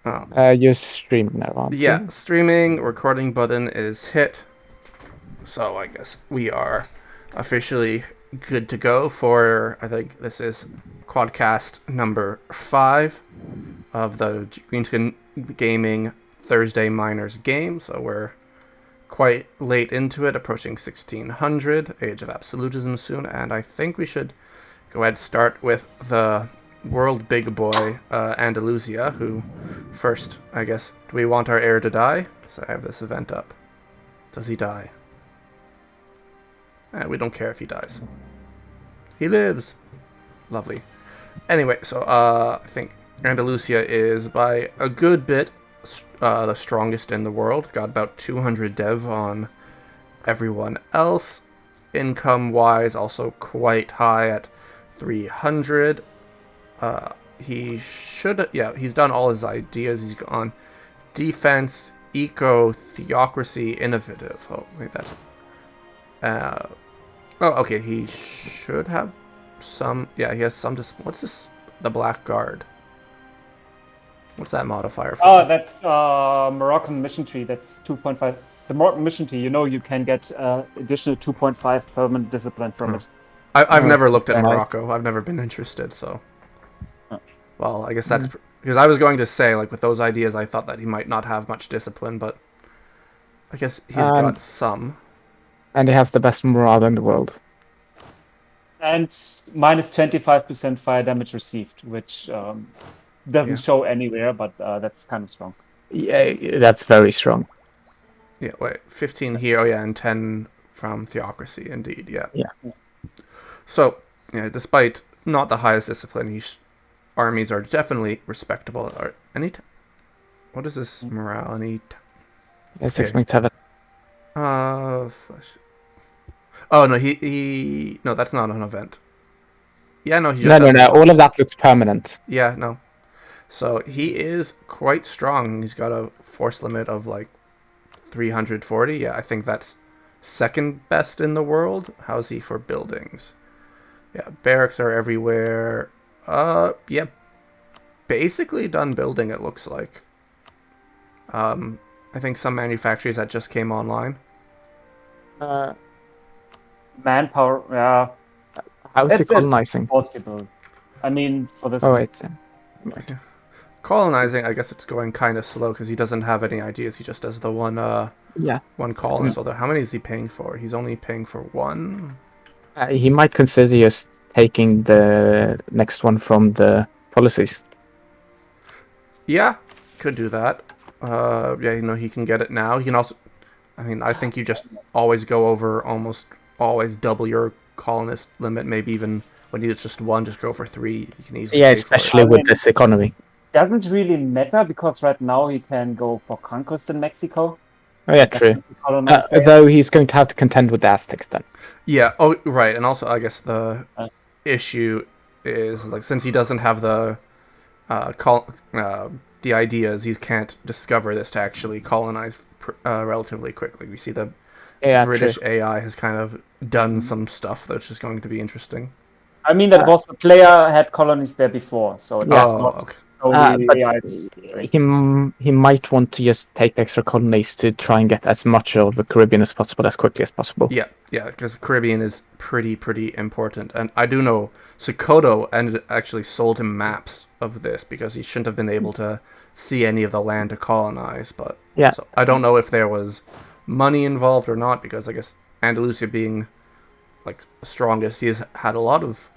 You're streaming now, aren't Yeah, you? streaming recording button is hit. So I guess we are officially good to go for, I think this is Quadcast number 5 of the Greenskin Gaming Thursday Miners game. So we're quite late into it, approaching 1600, Age of Absolutism soon, and I think we should go ahead and start with the world big boy, Andalusia, who first, I guess, do we want our heir to die? So I have this event up. Does he die? We don't care if he dies. He lives. Lovely. Anyway, so I think Andalusia is by a good bit the strongest in the world. Got about 200 dev on everyone else. Income wise, also quite high at 300. He should, yeah, he's done all his ideas. He's on defense, eco, theocracy, innovative. Oh, wait, that's. Uh, oh, okay, he should have some. Yeah, he has some. What's this? The Black Guard. What's that modifier for? Oh, that's Moroccan mission tree. That's 2.5. The Moroccan mission tree, you can get additional 2.5 permanent discipline from it. I've Oh, never looked that's at very nice. Morocco. I've never been interested, so. Oh. Well, I guess that's because I was going to say, like, with those ideas, I thought that he might not have much discipline, but I guess he's got some. And he has the best morale in the world. And minus 25% fire damage received, which doesn't show anywhere, but that's kind of strong. Yeah, that's very strong. Yeah, wait, 15 here, oh yeah, and 10 from Theocracy, indeed, yeah. Yeah. So, yeah, despite not the highest discipline, armies are definitely respectable. What is this morale? Yeah, 6.7. Oh no, no, that's not an event. Yeah, no, he No, just no. All of that looks permanent. Yeah, no. So he is quite strong. He's got a force limit of like 340. Yeah, I think that's second best in the world. How's he for buildings? Yeah, barracks are everywhere. Yeah, basically done building, it looks like. I think some manufacturers that just came online. Manpower, yeah. How's he colonizing? It's possible. I mean, for this. Oh, wait. Right. Colonizing, I guess it's going kind of slow because he doesn't have any ideas. He just does the one one colony. So how many is he paying for? He's only paying for one. He might consider just taking the next one from the policies. Yeah, could do that. Yeah, he can get it now. He can also, I mean, I think you just always go over, almost always double your colonist limit. Maybe even when it's just one, just go for 3. You can easily. Yeah, especially with this economy. Doesn't really matter because right now he can go for conquest in Mexico. Oh yeah, true. Though he's going to have to contend with the Aztecs then. Yeah. Oh, right. And also, I guess the issue is like since he doesn't have the the ideas, he can't discover this to actually colonize relatively quickly. We see the British AI has kind of done some stuff that's just going to be interesting. I mean, that was the player had colonies there before, so that's not. Okay. He might want to just take the extra colonies to try and get as much of the Caribbean as possible as quickly as possible. Yeah, because Caribbean is pretty important, and I do know Sokoto actually sold him maps of this because he shouldn't have been able to see any of the land to colonize. But yeah, so I don't know if there was money involved or not because I guess Andalusia being like the strongest, he has had a lot of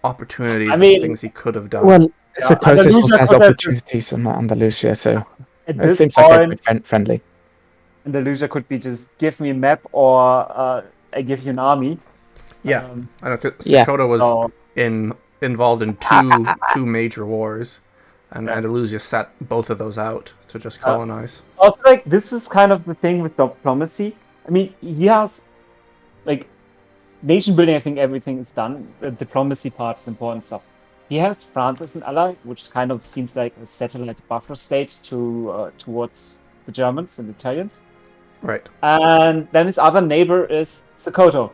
opportunities and things he could have done. Well, Sokoto also has opportunities in Andalusia, so it seems like they're friendly. Andalusia could be just give me a map or I give you an army. Yeah, I know. Sokoto was involved in two major wars, and Andalusia sat both of those out to just colonize. Also, like this is kind of the thing with diplomacy. I mean, he has like nation building. I think everything is done. The diplomacy part is important stuff. He has France as an ally, which kind of seems like a satellite buffer state towards the Germans and the Italians. Right. And then his other neighbor is Sokoto.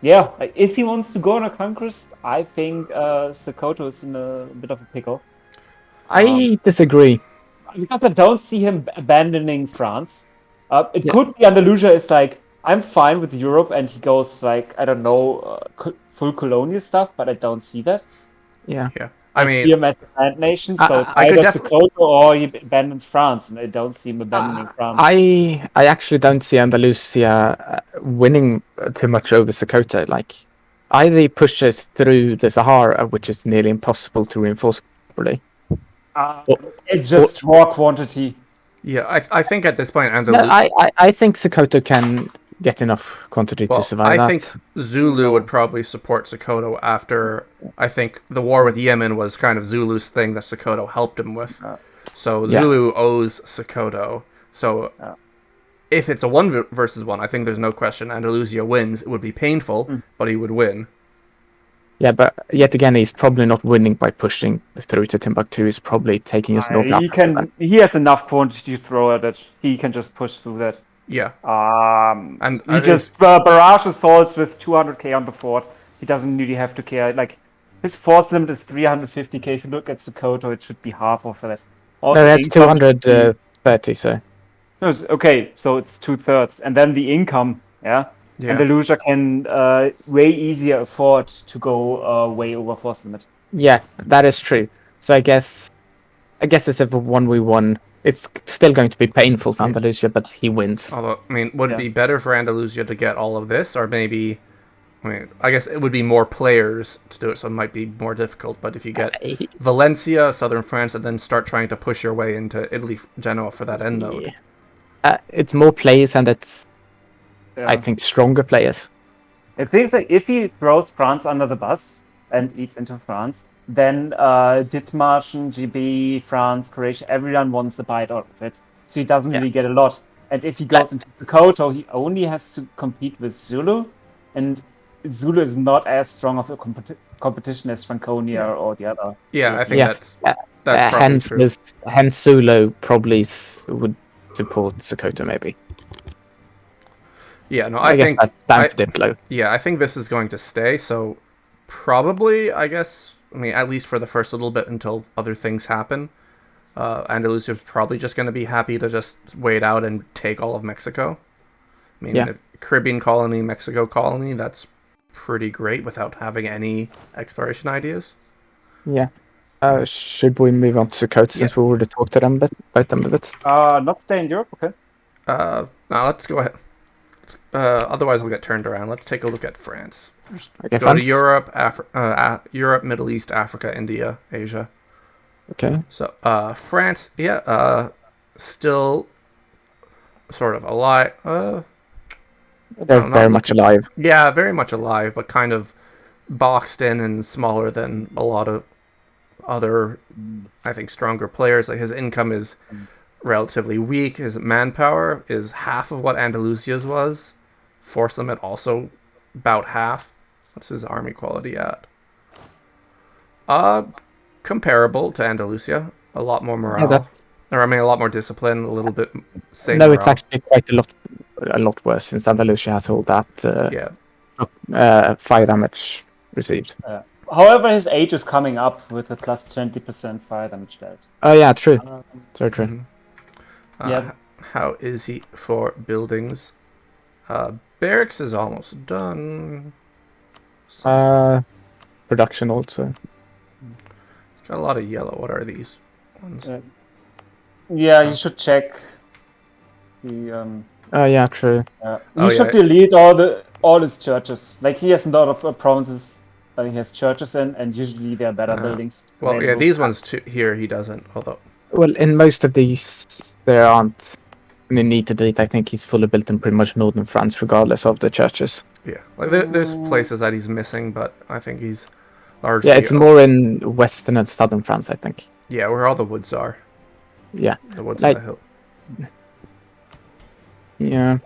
Yeah, like, if he wants to go on a conquest, I think Sokoto is in a bit of a pickle. I disagree. Because I don't see him abandoning France. It Yeah, could be Andalusia is like, I'm fine with Europe, and he goes like, I don't know, full colonial stuff, but I don't see that. yeah. Yeah. I I mean, see him as a land nation, so it's I, I could either definitely. Sokoto or he abandons France, and I don't see him abandoning France. I actually don't see Andalusia winning too much over Sokoto. Like, either he pushes through the Sahara, which is nearly impossible to reinforce properly, or, It's or just raw quantity. Yeah, I think at this point, no, Andalu. I think Sokoto can get enough quantity to Well, survive I think that. Zulu would No. probably support Sokoto after. I think the war with Yemen was kind of Zulu's thing that Sokoto helped him with. Uh, So Yeah, Zulu owes Sokoto. So uh, if it's a one versus one, I think there's no question Andalusia wins. It would be painful, mm. but he would win. yeah, but yet again, he's probably not winning by pushing through to Timbuktu. He's probably taking us North Africa. He has enough quantity to throw at it. He can just push through that. Yeah, and He is just barrage assaults with 200k on the fort. He doesn't really have to care. Like, his force limit is 350k. If you look at Sokoto, it should be half of that. No, Also, that's income should be 230. So no, okay. So it's 2/3, and then the income. Yeah, yeah. Andalusia can way easier afford to go way over force limit. yeah, that is true. So I guess it's a 1v1. It's still going to be painful for Andalusia, but he wins. Although, I mean, would it Yeah. be better for Andalusia to get all of this, or maybe? I mean, I guess it would be more players to do it, so it might be more difficult. But if you get He- Valencia, southern France, and then start trying to push your way into Italy, Genoa for that end node. yeah. It's more players, and it's I Yeah. think stronger players. It thinks like if he throws France under the bus and eats into France, then Dithmarschen, GB, France, Croatia, everyone wants a bite out of it. So he doesn't Yeah. really get a lot. And if he goes into Sokoto, he only has to compete with Zulu, and Zulu is not as strong of a competition as Franconia Yeah. or the other. Yeah, I think Yeah. that's probably hence, true. hence Sulu probably would support Sokoto maybe. Yeah, no, I guess that's down to Diplo. Yeah, I think this is going to stay. So probably, I guess. I mean, at least for the first little bit until other things happen. Andalusia is probably just going to be happy to just wait out and take all of Mexico. I mean, Yeah. if Caribbean colony, Mexico colony, that's pretty great without having any exploration ideas. Yeah. Should we move on to Sokoto since we already talked to them about them a bit? Not stay in Europe, okay? Now let's go ahead. Otherwise, we'll get turned around. Let's take a look at France. Okay, Go France. to Europe, Europe, Middle East, Africa, India, Asia. Okay. So, France, still sort of alive. They're not very much alive. Yeah, very much alive, but kind of boxed in and smaller than a lot of other, I think, stronger players. Like his income is relatively weak. His manpower is half of what Andalusia's was. Force limit also about half. What's his army quality at? Comparable to Andalusia. A lot more morale. Or I mean, a lot more discipline. A little bit same. No, morale. it's actually quite a lot worse since Andalusia has all that fire damage received. However, his age is coming up with a plus 20% fire damage dealt. Oh yeah, true. So true. Yeah. How is he for buildings? Barracks is almost done. Production also. Got a lot of yellow. What are these ones? Yeah, you should check the. Oh yeah, true. He should delete all his churches. Like he has a lot of provinces. He has churches in, and usually they're better buildings. Well, yeah, available. these ones too, here he doesn't. Although, Well, in most of these, there aren't any need to delete. I think he's fully built in pretty much northern France, regardless of the churches. yeah, like there's places that he's missing, but I think he's largely. Yeah, it's more in western and southern France, I think. Yeah, where all the woods are. Yeah. The woods Like- on the hill. Yeah.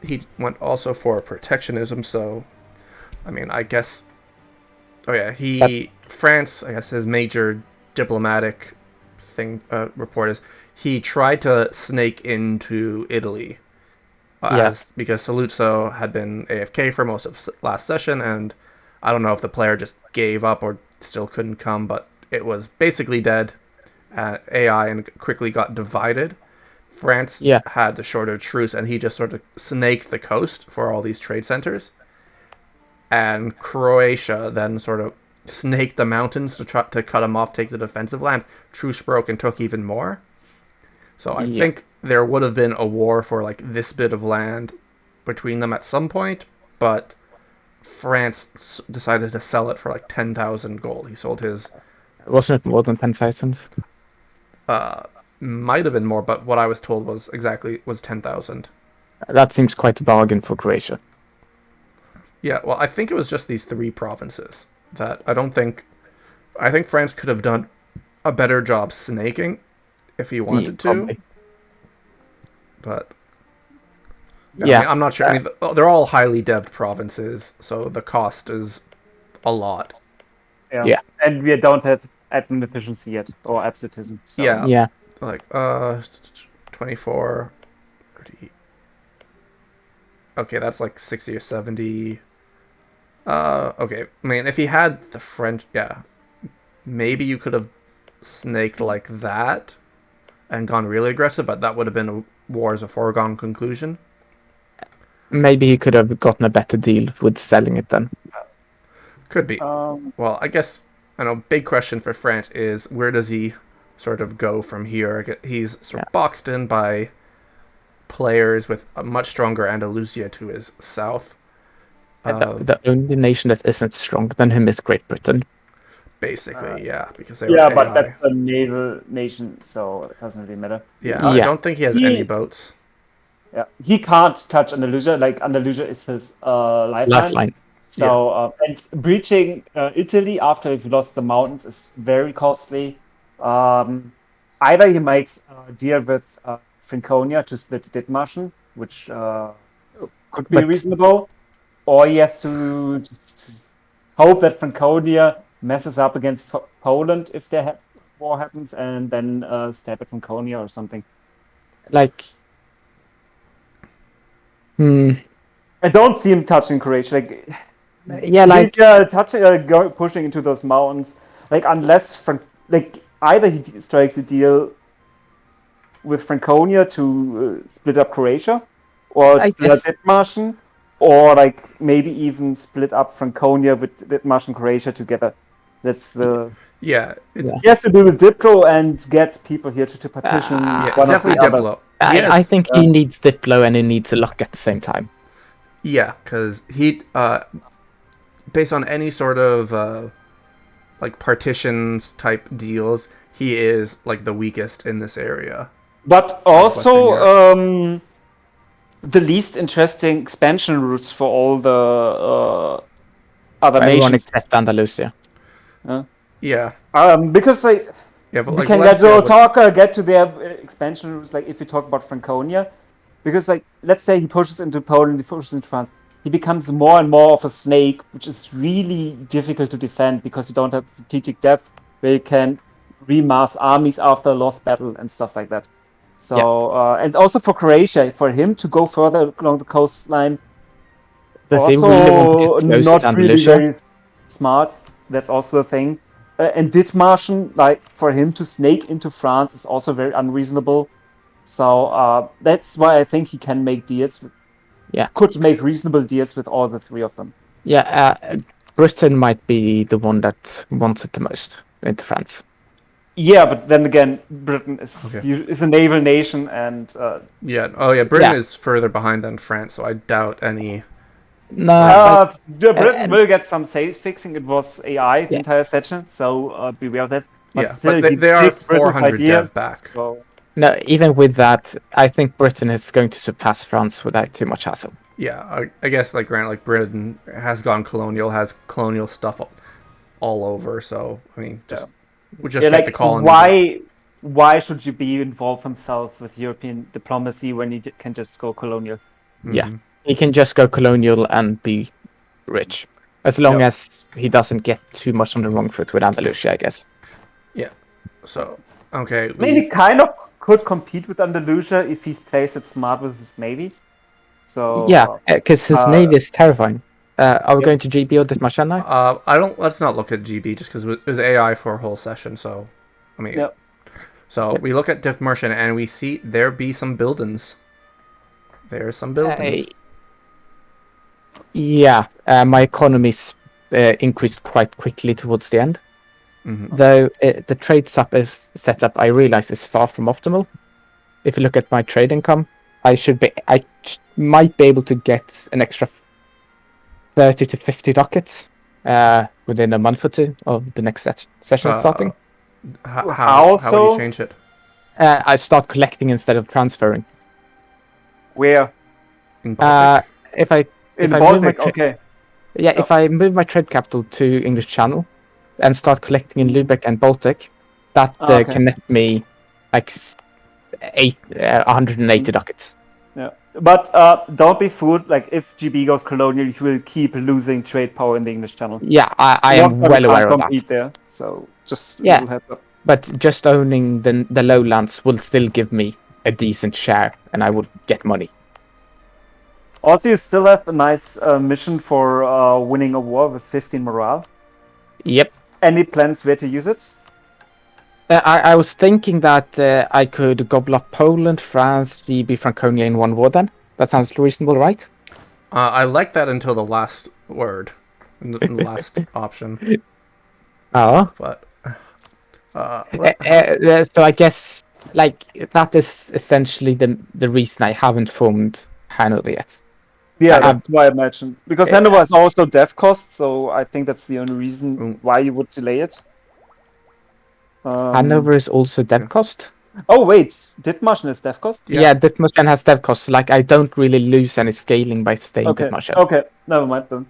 He went also for protectionism. So, I mean, I guess. Oh yeah, France. I guess his major diplomatic thing report is he tried to snake into Italy because Saluzzo had been AFK for most of last session, and I don't know if the player just gave up or still couldn't come, but it was basically dead. AI and quickly got divided. France Yeah. had the shorter truce, and he just sort of snaked the coast for all these trade centers. And Croatia then sort of snaked the mountains to try to cut him off, take the defensive land. Truce broke and took even more. So I think there would have been a war for like this bit of land between them at some point, but France decided to sell it for like 10,000 gold. He sold his. Wasn't it more than 10,000? Might have been more, but what I was told was 10,000. That seems quite a bargain for Croatia. Yeah, well, I think it was just these 3 provinces that I think France could have done a better job snaking if he wanted to. Probably. But yeah, I mean, I'm not sure. I mean, they're all highly devved provinces, so the cost is a lot. Yeah. And we don't have admin efficiency yet, or absolutism. So. Yeah. Like 24, 30. Okay, that's like 60 or 70. Okay. I mean, if he had the French, maybe you could have snaked like that and gone really aggressive, but that would have been a war as a foregone conclusion. Maybe he could have gotten a better deal with selling it then. Could be. Well, I guess, big question for France is where does he sort of go from here? He's sort of boxed in by players with a much stronger Andalusia to his south. The only nation that isn't stronger than him is Great Britain. Basically, because they were but AI. that's a naval nation, so it doesn't really matter. I don't think he has any boats. Yeah, he can't touch Andalusia. Like Andalusia is his lifeline. So and breaching Italy after he lost the mountains is very costly. Either he makes a deal with Franconia to split Dithmarschen, which could be reasonable, or he has to hope that Franconia messes up against Poland if their war happens, and then stab at Franconia or something. I don't see him touching Croatia. Pushing into those mountains. Like unless either he strikes a deal with Franconia to split up Croatia, or split up Dithmarschen, or like maybe even split up Franconia with Dithmarschen and Croatia together. That's the he has to do the Diplo and get people here to petition. Definitely Diplo. I think he needs Diplo and he needs a luck at the same time. Yeah, because he, based on any sort of like partitions type deals, he is like the weakest in this area. But also the least interesting expansion routes for all the other nations except Andalusia. Because we can get to their expansion routes. Like if you talk about Franconia, because like let's say he pushes into Poland, he pushes into France, he becomes more and more of a snake, which is really difficult to defend because you don't have strategic depth where you can remass armies after a lost battle and stuff like that. So and also for Croatia, for him to go further along the coastline, not really very smart. That's also a thing. And Dithmarschen, like for him to snake into France, is also very unreasonable. So that's why I think he can make deals. Could make reasonable deals with all the 3 of them. Britain might be the one that wants it the most into France. Yeah, but then again, Britain is a naval nation, and Britain is further behind than France, so I doubt any. Britain will get some sales fixing. It was AI the entire session, so beware of that. But still, but they are 400 dev back. So. No, even with that, I think Britain is going to surpass France without too much hassle. Yeah, I guess like Britain has gone colonial, has colonial stuff all over. So I mean, we just get the colony. Why should you be involved himself with European diplomacy when you can just go colonial? Mm-hmm. Yeah, he can just go colonial and be rich, as long as he doesn't get too much on the wrong foot with Andalusia, I guess. Yeah. So okay, maybe kind of could compete with Andalusia if he's placed it smart with his navy. So Yeah, because his navy is terrifying. Are we Yep. going to GB or Dithmarschen now? I don't. Let's not look at GB just because it was AI for a whole session. So, I mean, Yep. so Yep. we look at Dithmarschen and we see there be some buildings. There's some buildings. Yeah, my economy's increased quite quickly towards the end. Mhm. Though the trade set up, I realize is far from optimal. If you look at my trade income, I might be able to get an extra 30 to 50 ducats within a month or two of the next session starting. How would you Also, change it? I start collecting instead of transferring. where In Baltic? If I in if the I move my Baltic? Okay. yeah, Oh. if I move my trade capital to English Channel and start collecting in Lübeck and Baltic, that Okay. can net me like 180 ducats. Yeah, but don't be fooled. Like if GB goes colonial, you will keep losing trade power in the English Channel. Yeah, I am Long term, well you can't aware of that. compete there. So just a Yeah. little heads up. But just owning the lowlands will still give me a decent share, and I would get money. Also, you still have a nice mission for winning a war with 15 morale. Yep. Any plans where to use it? I was thinking that I could gobble up Poland, France, GB, Franconia in one war then. That sounds reasonable, right? I like that until the last word, in the last option. Oh. But So I guess like that is essentially the reason I haven't formed Hanover yet. Yeah, I- that's why I mentioned. Because Hanover is also dev cost, so I think that's the only reason why you would delay it. Hanover is also dev cost. Oh wait, Dithmarschen is dev cost? Yeah, Dithmarschen has dev costs. Like I don't really lose any scaling by staying Okay. Dithmarschen. Okay, never mind then.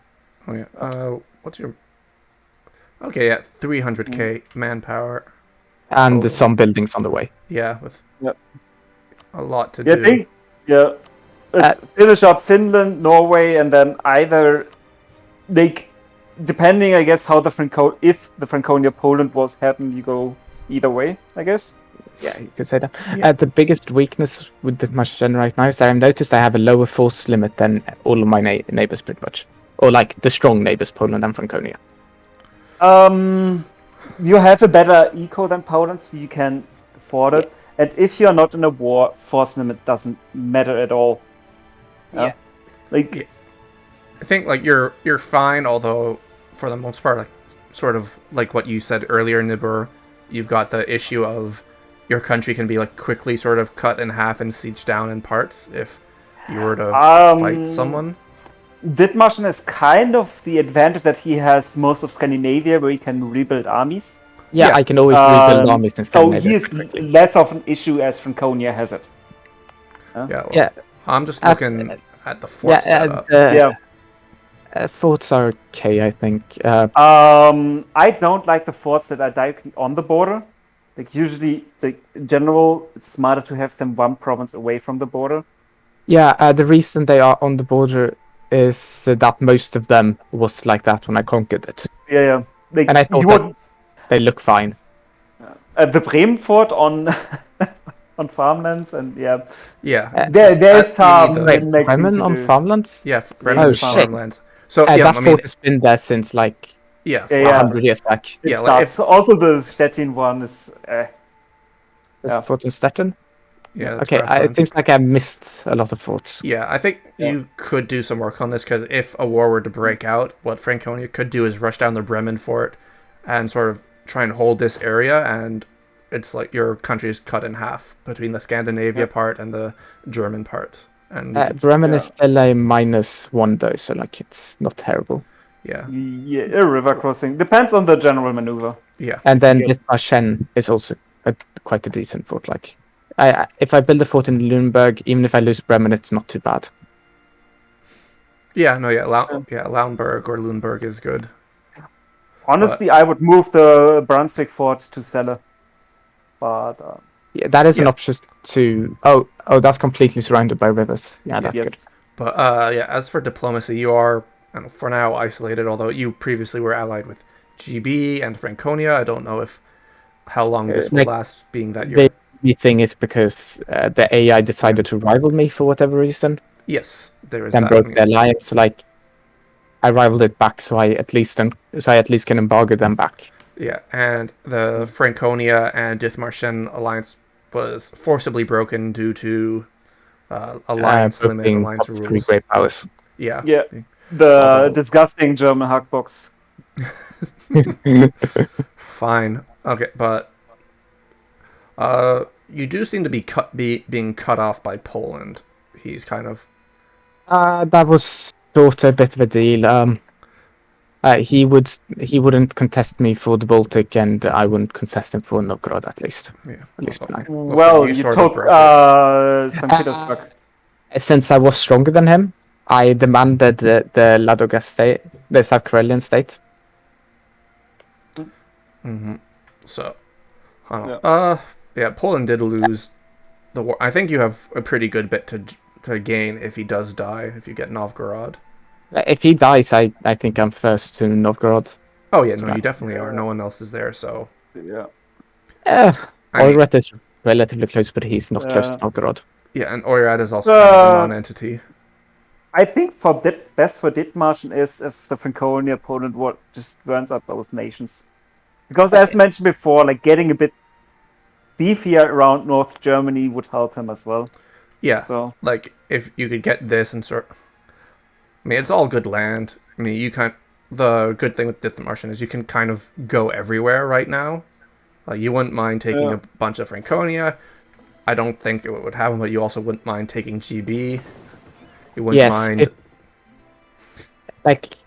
Oh yeah. What's your? Okay, yeah, 300k manpower. And there's some buildings on the way. Yeah, with Yep. a lot to Yeah, do. Let's finish up Finland, Norway, and then either depending, I guess, how if the Franconia Poland was happen, you go either way, I guess. Yeah, you could say that. The biggest weakness with Dithmarschen right now is that I've noticed I have a lower force limit than all of my neighbors, pretty much, or like the strong neighbors, Poland and Franconia. You have a better eco than Poland, so you can afford it. And if you're not in a war, force limit doesn't matter at all. Yeah. Like, I think like you're fine, although for the most part, like sort of like what you said earlier, Nibur, you've got the issue of your country can be like quickly sort of cut in half and sieged down in parts if you were to fight someone. Dithmarschen is kind of the advantage that he has most of Scandinavia where he can rebuild armies. Yeah, I can always rebuild armies in So Scandinavia. he is less of an issue as Franconia has it. Yeah. I'm just looking at the fort setup. Forts are okay, I think. I don't like the forts that are directly on the border. Like usually, in general, it's smarter to have them one province away from the border. Yeah, the reason they are on the border is that most of them was like that when I conquered it. Yeah. Like, and I thought they look fine. The Bremen fort on on farmlands and there's some Bremen on farmlands. Yeah, Bremen farmlands. So that fort has been there since like 100 years back. Also the Stettin one is. Fort in Stettin. Yeah. Okay. It seems like I missed a lot of forts. Yeah, I think you could do some work on this because if a war were to break out, what Franconia could do is rush down the Bremen fort and sort of try and hold this area, and it's like your country is cut in half between the Scandinavia part and the German part. And Bremen is still a -1 though, so like it's not terrible. Yeah, a river crossing depends on the general maneuver. Yeah, and then Dithmarschen is also quite a decent fort. Like, if I build a fort in Lüneburg, even if I lose Bremen, it's not too bad. Yeah, no, Lauenburg or Lüneburg is good. Honestly, I would move the Brunswick fort to Celle. But that is an option to. Oh, that's completely surrounded by rivers. Yeah, that's good. But as for diplomacy, you are for now isolated. Although you previously were allied with GB and Franconia, I don't know how long this will last. Being that the thing is because the AI decided to rival me for whatever reason. Yes, there is then that. I broke mean, the alliance. Like I rivaled it back, so I at least can embargo them back. yeah, and the Franconia and Dithmarschen alliance was forcibly broken due to alliance Both limit, being alliance top three rules. great powers. Yeah. Yeah, the Although, disgusting German hackbox. fine. Okay, but you do seem to being cut off by Poland. He's kind of That was sort of a bit of a deal. He wouldn't contest me for the Baltic, and I wouldn't contest him for Novgorod yeah. at least for now. Looks like Well, you you sort of took broke it. St. Petersburg. Since I was stronger than him, I demanded the Ladoga state, the South Karelian state. Mm-hmm. So, I don't Yeah. know. Yeah, Poland did lose the war. I think you have a pretty good bit to gain if he does die, if you get Novgorod. If he dies, I think I'm first to Novgorod. Oh, yeah, no, So, you definitely are. Yeah. No one else is there, so. Yeah. I mean, Oirat is relatively close, but he's not close to Novgorod. yeah, and Oirad is also kind of a Uh, non-entity. I think best for Dithmarschen is if the Franconia Poland war just burns out both nations. Because as mentioned before, like getting a bit beefier around North Germany would help him as well. Yeah, So like, if you could get this and sort. I mean, it's all good land. I mean, you can't. The good thing with Dithmarschen is you can kind of go everywhere right now. You wouldn't mind taking a bunch of Franconia. I don't think it would happen, but you also wouldn't mind taking GB. You wouldn't mind.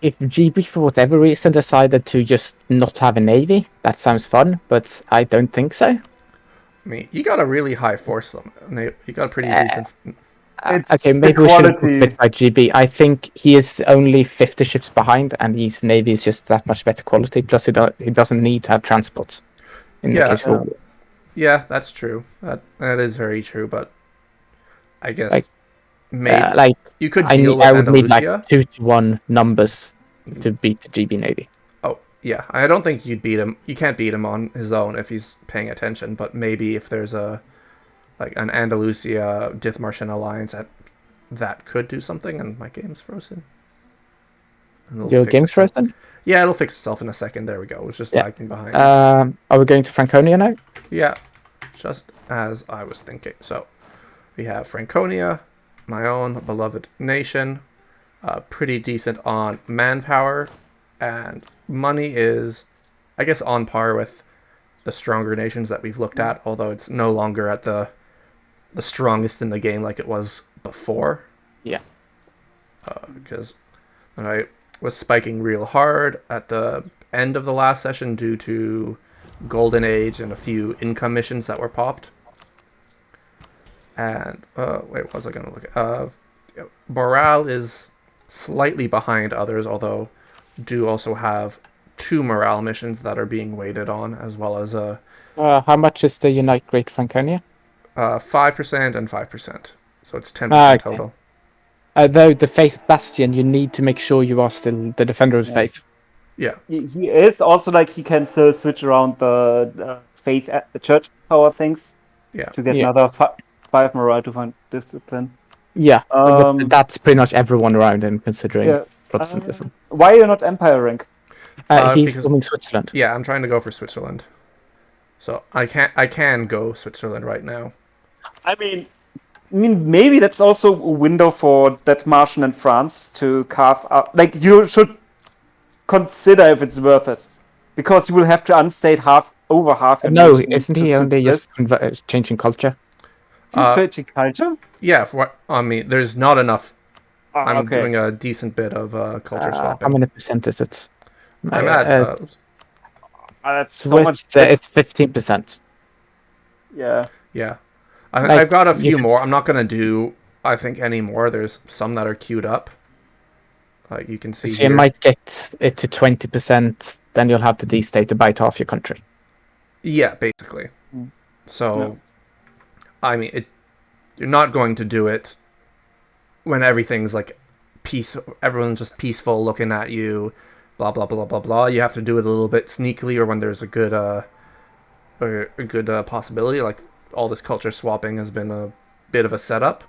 If GB for whatever reason decided to just not have a navy, that sounds fun, but I don't think so. I mean, you got a really high force limit. You got a pretty decent. it's Okay, the maybe we shouldn't put quality. bit by GB. I think he is only 50 ships behind, and his navy is just that much better quality. Plus, he doesn't need to have transports in the case of war. Yeah, that's true. That is very true. But I guess Like, maybe you could I deal with would need like Andalusia. 2-to-1 numbers to beat the GB navy. Oh yeah, I don't think you'd beat him. You can't beat him on his own if he's paying attention. But maybe if there's an Andalusia Dithmarschen alliance that could do something. And my game's frozen. Your game's frozen? Yeah, it'll fix itself in a second. There we go. It was just lagging behind. Are we going to Franconia now? Yeah, just as I was thinking. So we have Franconia, my own beloved nation, pretty decent on manpower, and money is, I guess, on par with the stronger nations that we've looked at, although it's no longer at the strongest in the game like it was before. Yeah. Because I was spiking real hard at the end of the last session due to Golden Age and a few income missions that were popped. And what was I going to look at? Morale is slightly behind others, although do also have 2 morale missions that are being waited on, as well as how much is the Unite Great Franconia? 5% and 5%, so it's 10% total. Though the Faith Bastion, you need to make sure you are still the Defender of the Faith. Yeah. He is also like he can still switch around the faith at the church power things. Yeah. To get another 5 morale to find discipline. Yeah, but that's pretty much everyone around him, considering Protestantism. Why are you not Empire rank? He's forming Switzerland. Yeah, I'm trying to go for Switzerland. So I can go Switzerland right now. I mean, maybe that's also a window for Dithmarschen and France to carve out. Like, you should consider if it's worth it, because you will have to unstate over half. No, isn't he only just changing culture? Switching culture? Yeah, I mean, there's not enough. I'm okay. doing a decent bit of culture swapping. How many percent is it? I'm at. That's so much. It's 15%. Yeah. Yeah. I've got a few more. I'm not going to do, I think, any more. There's some that are queued up. You can see. So you might get it to 20%, then you'll have to destate about half your country. Yeah, basically. So, I mean, you're not going to do it when everything's like everyone's just peaceful looking at you, blah blah blah blah blah. You have to do it a little bit sneakily, or when there's a good possibility. Like all this culture swapping has been a bit of a setup.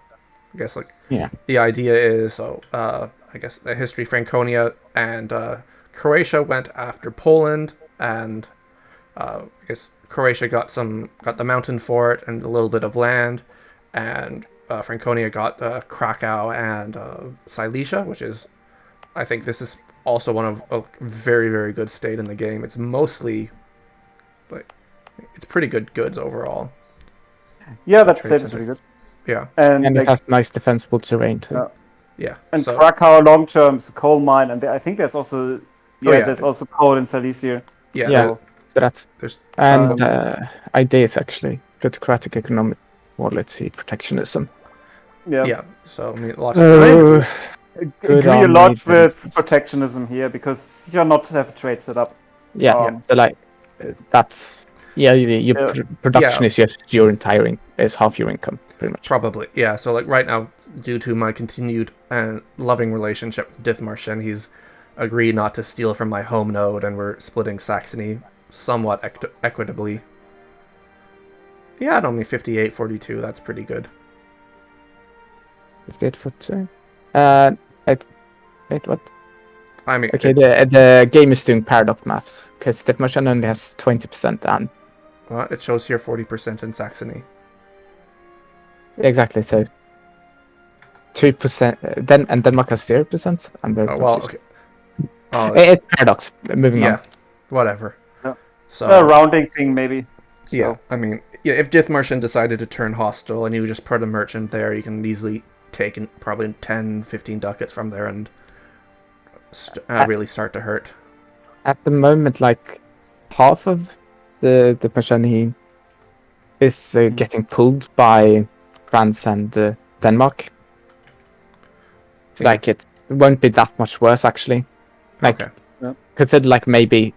I guess like Yeah. the idea is so. I guess the history Franconia and Croatia went after Poland, and I guess Croatia got the mountain fort and a little bit of land, and Franconia got Krakow and Silesia, which is, I think this is also one of a very very good state in the game. It's mostly like it's pretty good goods overall. Yeah, The that trade state is center. really good. Yeah, And And it like, has nice defensible terrain too. yeah. and So Krakow long term is a coal mine, and I think there's also yeah. there's also coal in Silesia. yeah, Yeah. So, So that's there's and Um, ideas actually plutocratic economic quality protectionism. yeah. yeah. So I mean, lots of Oh, boost. good Agree a army lot with defense. protectionism here because you're not to have a trade set up. Yeah. Um, So like that's your Yeah. production Yeah. is just your entire is half your income pretty much. Probably, yeah. So like right now, due to my continued and loving relationship with Dithmarschen, he's agreed not to steal from my home node, and we're splitting Saxony somewhat equitably. Yeah, at only 58-42, that's pretty good. 58 for two. Wait, what? I mean, Okay, the game is doing paradox maths because Dithmarschen only has 20% and it shows here 40% in Saxony. exactly so 2%. Then and Denmark has 0%. I'm very Oh well, confused. okay. It's paradox. Moving Yeah, on. whatever. Yeah. So a rounding thing maybe. So, yeah, I mean, yeah, if Dithmarschen decided to turn hostile and you just put a merchant there, you can easily take in probably 10, 15 ducats from there and really start to hurt. At the moment, like half of the Pashani is getting pulled by France and Denmark. So, Yeah. like it won't be that much worse actually. Like Okay. consider like maybe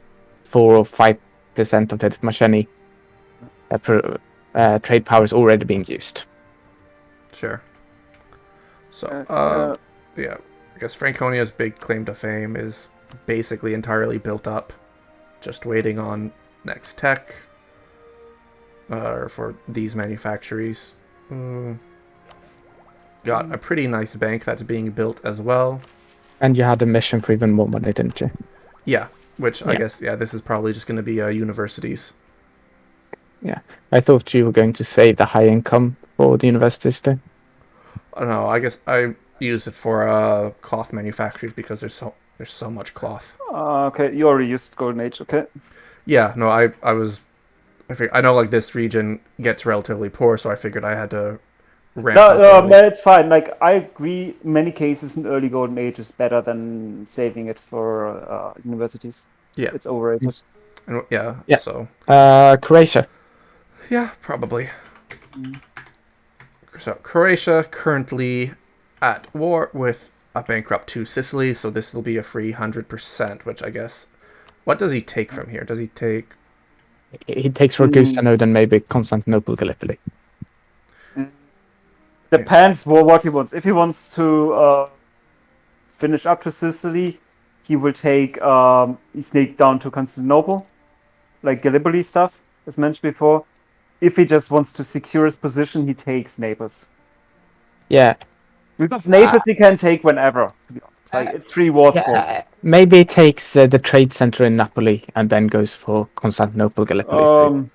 4 or 5% of the Macheni trade power is already being used. Sure. So, yeah, I guess Franconia's big claim to fame is basically entirely built up, just waiting on next tech for these manufactories. Got a pretty nice bank that's being built as well. And you had a mission for even more money, didn't you? Yeah, which I Yeah. guess, this is probably just going to be universities. Yeah. I thought you were going to save the high income for the universities too. I don't know, I guess I use it for cloth manufacturers because there's so much cloth. okay, you already used Golden Age. Okay. Yeah, no, I know like this region gets relatively poor, so I figured I had to ramp up. No, it's fine. Like I agree, many cases in early Golden Age is better than saving it for universities. Yeah. It's overrated. And, Yeah. so Croatia. yeah, probably. So Croatia currently at war with a bankrupt to Sicily, so this will be a free 100%, which I guess. What does he take from here? Does he take? He takes Ragusa node and maybe Constantinople, Gallipoli. Depends what he wants. If he wants to finish up to Sicily, he will take he sneak down to Constantinople, like Gallipoli stuff, as mentioned before. If he just wants to secure his position, he takes Naples. Yeah. Because Naples he can take whenever. To be honest. Like it's free war score. Maybe he takes the trade center in Napoli and then goes for Constantinople, Gallipoli.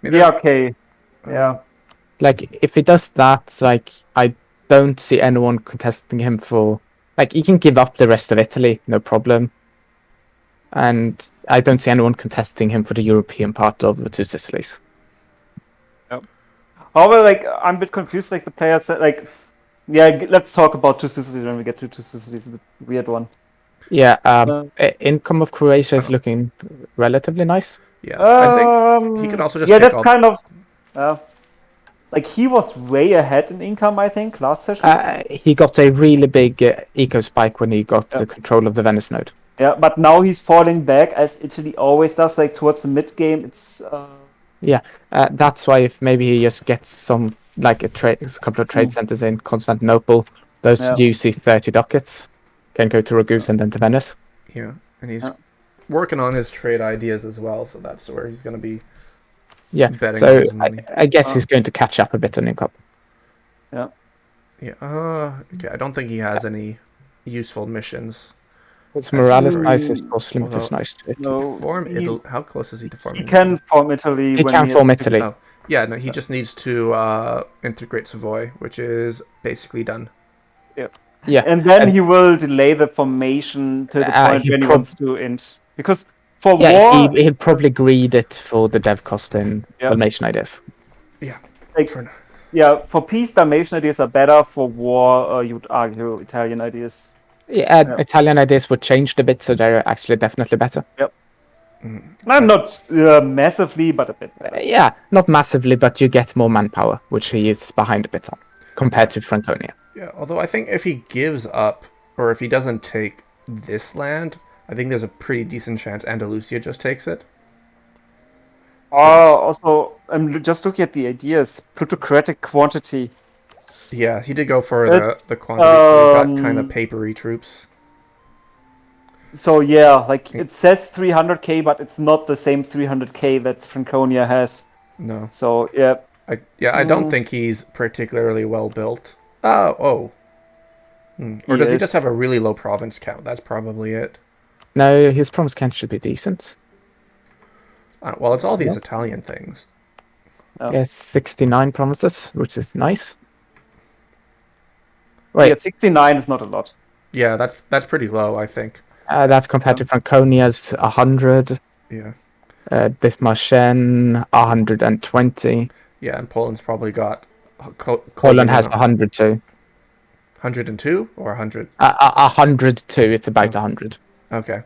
Yeah, okay. Yeah. Like if he does that, like I don't see anyone contesting him for. Like he can give up the rest of Italy, no problem. And I don't see anyone contesting him for the European part of the two Sicilies. However, like I'm a bit confused. Like the player said, like, yeah, let's talk about two Sicilies when we get to two Sicilies. A bit weird one. Yeah, income of Croatia is looking relatively nice. Yeah, I think he could also just. Yeah, that's kind of. Like he was way ahead in income, I think, last session. He got a really big eco spike when he got the control of the Venice node. Yeah, but now he's falling back as Italy always does. Like towards the mid game, it's. Yeah, that's why if maybe he just gets some like a couple of trade centers in Constantinople, those UC 30 ducats can go to Ragusa and then to Venice. Yeah, and he's working on his trade ideas as well, so that's where he's going to be. Yeah, betting so his money. I guess he's going to catch up a bit on income. Yeah. Yeah. Okay. I don't think he has any useful missions. His As morale is for- nice. His force limit is Although nice too. No, form he, Italy. How close is he to he forming can Italy? form Italy He when can he form has Italy. Oh, yeah. No, he just needs to integrate Savoy, which is basically done. Yeah, And then and- he will delay the formation to the point he when he prob- wants to end. Because for yeah. war, He'll probably greed it for the dev cost in Yeah. Dalmatian ideas. Yeah. like, For yeah, for peace, Dalmatian ideas are better. For war, you would argue Italian ideas. Yeah, Yeah. Italian ideas were changed a bit, so they're actually definitely better. Not massively, but a bit better. Yeah, not massively, but you get more manpower, which he is behind a bit on compared to Franconia. Yeah, although I think if he gives up, or if he doesn't take this land, I think there's a pretty decent chance Andalusia just takes it. Also, I'm just looking at the ideas. Plutocratic quantity. Yeah, he did go for It's, the quantity, so he's got kind of papery troops. So yeah, like it says 300k, but it's not the same 300k that Franconia has. No. So yeah, I don't think he's particularly well built. Or does he just have a really low province count? That's probably it. No, his promise count should be decent. Well, it's all these Italian things. Oh. Yes, 69 promises, which is nice. Wait, yeah, 69 is not a lot. Yeah, that's pretty low, I think. that's compared to Franconia's 100. Yeah. Bismarcken 120. Yeah, and Poland's probably got Poland has 100 too. 102 or 100. 100 too. It's about 100. Okay.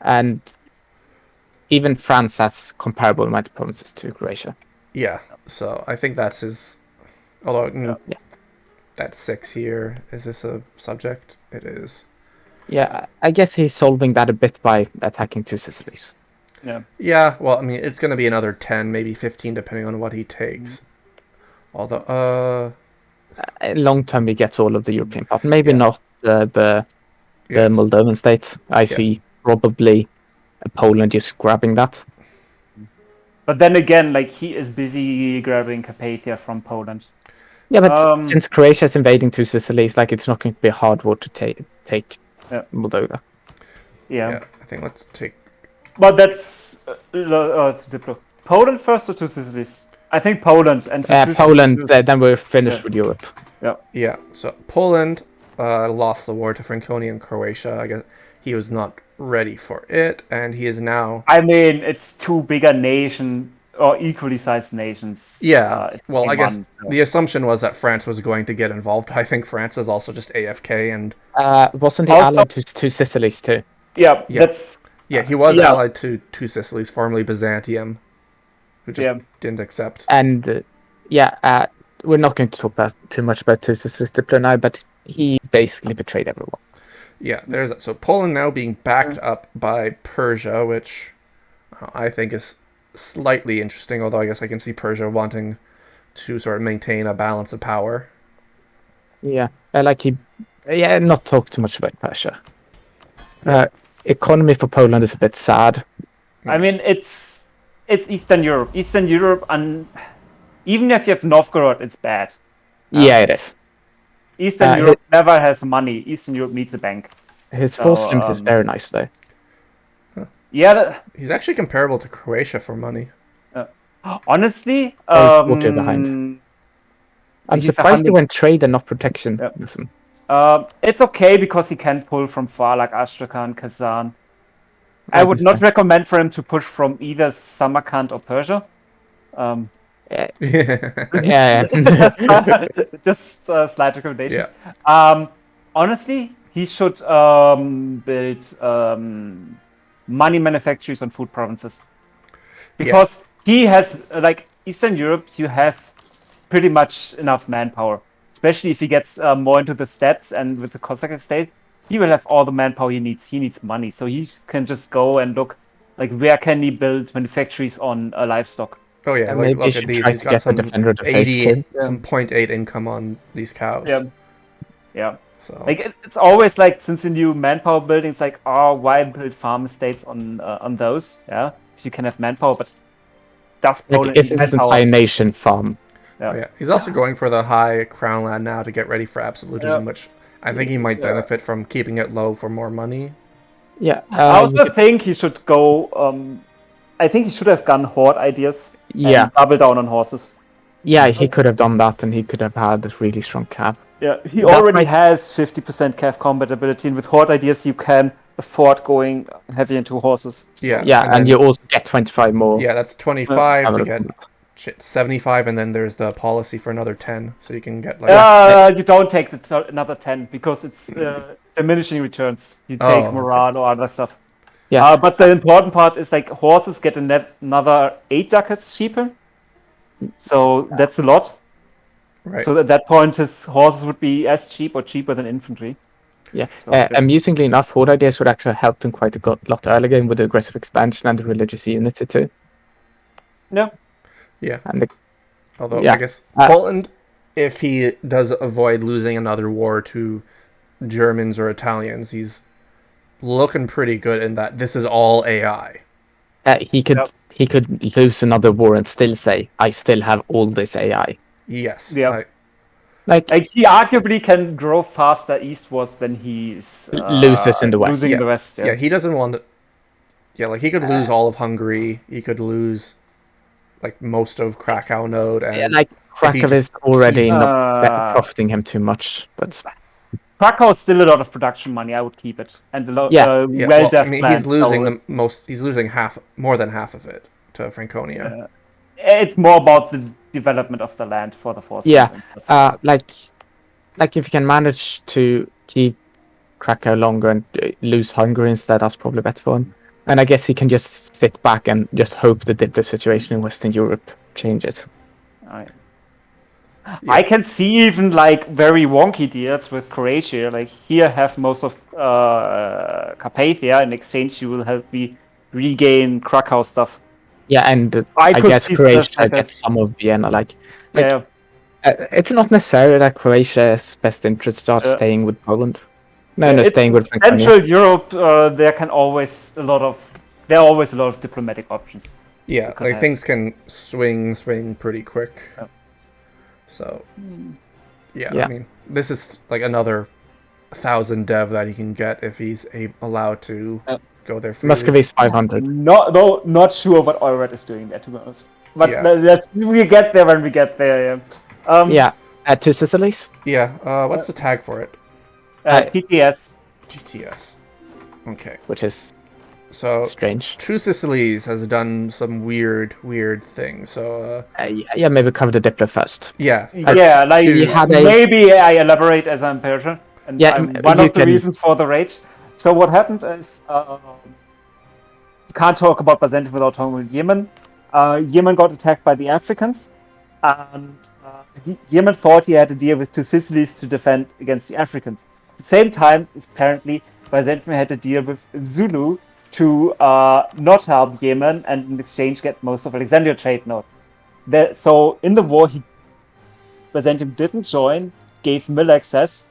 And even France has comparable amount of provinces to Croatia. Yeah. So I think that's his. Although Yeah. that's 6 here. Is this a subject? It is. Yeah, I guess he's solving that a bit by attacking 2 Sicilies. Yeah. Yeah. Well, I mean, it's going to be another 10, maybe 15, depending on what he takes. Although, Long term, he gets all of the European part. Maybe not the Moldovan state. I see probably Poland just grabbing that. But then again, like he is busy grabbing Carpathia from Poland. Yeah, but since Croatia's invading 2 Sicilies, like it's not going to be a hard war to take Moldova. Yeah. I think let's take. But that's to Diplo. Poland first or 2 Sicilies? I think Poland and 2 Sicilies. Poland. Then we're finished with Europe. Yeah. Yeah. So Poland lost the war to Franconia and Croatia. I guess he was not ready for it, and he is now. I mean, it's 2 bigger nations or equally sized nations. Yeah. Well, I guess so. the assumption was that France was going to get involved. I think France is also just AFK, and wasn't he Also- allied to 2 Sicilies too? Yeah, Yeah. that's he was allied to 2 Sicilies, formerly Byzantium, who just didn't accept. And we're not going to talk too much about 2 Sicilies Diplo now, but he basically betrayed everyone. Yeah, so Poland now being backed up by Persia, which I think is slightly interesting, although I guess I can see Persia wanting to sort of maintain a balance of power. Yeah, not talk too much about Persia. Economy for Poland is a bit sad. I mean, it's Eastern Europe. Eastern Europe, and even if you have Novgorod, it's bad. Yeah, it is. Eastern Europe never has money. Eastern Europe needs a bank. His force limit is very nice, though. Yeah. He's actually comparable to Croatia for money. Honestly, quarter behind. I'm surprised he went trade and not protection. Yeah. It's okay because he can pull from far, like Astrakhan, Kazan. I would not recommend for him to push from either Samarkand or Persia. Yeah. Just slight recommendations. Yeah. Honestly, he should build money manufacturers on food provinces. Because he has, like, Eastern Europe, you have pretty much enough manpower. Especially if he gets more into the steppes and with the Cossack estate, he will have all the manpower he needs. He needs money. So he can just go and look, like, where can he build manufactories on livestock. Oh yeah, Maybe look at these. He's got some 80, some 0.8 income on these cows. Yeah. So like it's always like, since the new manpower building, it's like, oh, why build farm estates on those? Yeah, if you can have manpower, but does Poland Isn't this entire nation farm? Oh, yeah. He's also going for the high crown land now to get ready for absolutism, which I think he might benefit from keeping it low for more money. Yeah. I also think he should go. I think he should have gone horde ideas and double down on horses. Yeah, he could have done that, and he could have had a really strong cav. Yeah, he already has 50% cav combat ability, and with horde ideas, you can afford going heavy into horses. So. Yeah, and you also get 25 more. Yeah, that's 25 to get 75, and then there's the policy for another 10, so you can get like. You don't take another 10 because it's diminishing returns. You take morale or other stuff. Yeah. But the important part is like horses get another 8 ducats cheaper. So that's a lot. Right. So at that point, his horses would be as cheap or cheaper than infantry. Yeah. So, amusingly enough, horde ideas would actually help them quite a lot early game with the aggressive expansion and the religious unity too. Yeah. Yeah. And although I guess Poland, if he does avoid losing another war to Germans or Italians, he's looking pretty good in that this is all AI. He could lose another war and still say, I still have all this AI. Yes. Yeah. Like he arguably can grow faster eastwards than he's loses in the west. Losing the west. Yeah, he doesn't want to. Yeah, like he could lose all of Hungary. He could lose like most of Krakow node, and like Krakow is already not profiting him too much. But Krakow is still a lot of production money. I would keep it, and a lot. He's losing He's losing more than half of it to Franconia. It's more about the development of the land for the force. Yeah, like if you can manage to keep Krakow longer and lose Hungary instead, that's probably better for him. And I guess he can just sit back and just hope the situation in Western Europe changes. I can see even like very wonky deals with Croatia. Like here, have most of Carpathia. In exchange, you will help me regain Krakow stuff. Yeah, and I guess Croatia gets some of Vienna. It's not necessarily that Croatia's best interests are staying with Poland. Staying with Franconia. Central Europe, there are always a lot of diplomatic options. Yeah, like things can swing pretty quick. Yeah. So, I mean, this is like another 1,000 dev that he can get if he's allowed to go there. Muscovy's 500. Not sure what Oirat is doing there, to be honest. But we get there when we get there. At Two Sicilies. Yeah. What's the tag for it? TTS. TTS. Okay. Which is so strange. True Sicilies has done some weird things. So maybe cover the Diplo first. Yeah. Maybe I elaborate as I'm Persian. And one of the reasons for the rage. So what happened is you can't talk about Byzantium without talking about Yemen. Yemen got attacked by the Africans, and Yemen thought he had to deal with Two Sicilies to defend against the Africans. At the same time, apparently, Byzantium had to deal with Zulu to not help Yemen and in exchange get most of Alexandria trade node. So in the war, Byzantium didn't join, gave mill access,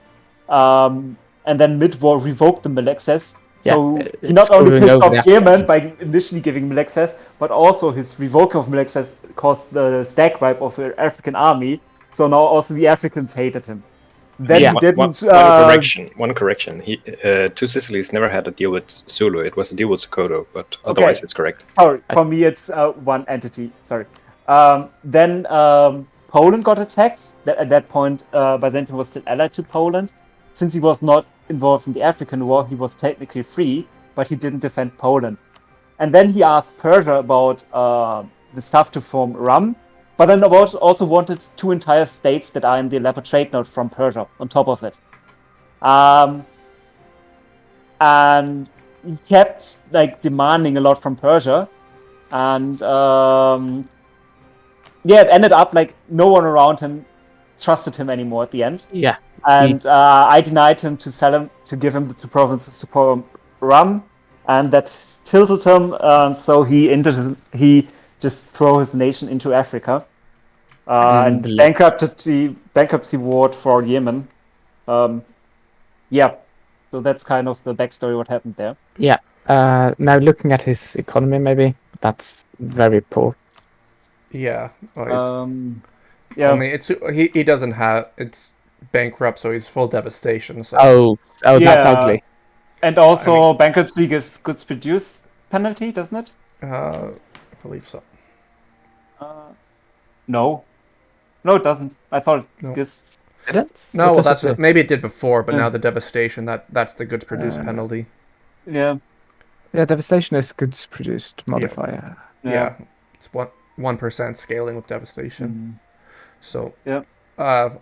and then mid-war revoked the mill access. So he not only pissed off Yemen by initially giving mill access, but also his revoking of mill access caused the stack wipe of the African army. So now also the Africans hated him. Then he didn't. One correction. Two Sicilies never had a deal with Zulu. It was a deal with Sokoto, but otherwise it's correct. Sorry, for me it's one entity. Sorry. Then Poland got attacked. At that point, Byzantium was still allied to Poland. Since he was not involved in the African War, he was technically free, but he didn't defend Poland. And then he asked Persia about the stuff to form Rum, but then also wanted 2 entire states that are in the Aleppo trade node from Persia on top of it. And he kept demanding a lot from Persia, and it ended up no one around him trusted him anymore at the end. Yeah. And I denied him to give him the 2 provinces to form Rum, and that tilted him. So he just threw his nation into Africa, and bankruptcy ward for Yemen. So that's kind of the backstory what happened there. Yeah. Now looking at his economy, maybe that's very poor. Yeah. Yeah. Only he doesn't have it's bankrupt, so he's full devastation. So Oh, that's Yeah. ugly. And also, bankruptcy gives goods produced penalty, doesn't it? I believe so. No. No, it doesn't. I thought it No. gives. Didn't? No, What well, does it do? maybe it did before, but Yeah. now the devastation that's the goods produced penalty. Yeah. Yeah, devastation is goods produced modifier. Yeah, it's 1% scaling with devastation. Mm-hmm. So Yeah.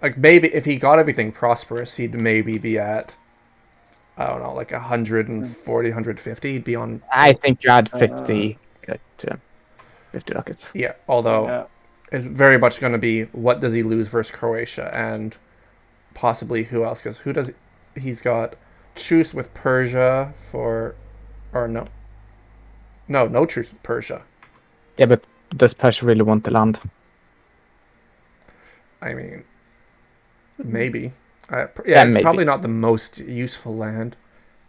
like maybe if he got everything prosperous, he'd maybe be at I don't know, like 140, 150. He'd be on. I think you had 50. Good, 50 rockets. Yeah, although Yeah. it's very much going to be what does he lose versus Croatia and possibly who else? Because he's got truce with Persia or no truce with Persia. Yeah, but does Persia really want the land? I mean, maybe. Yeah, it's maybe. probably not the most useful land.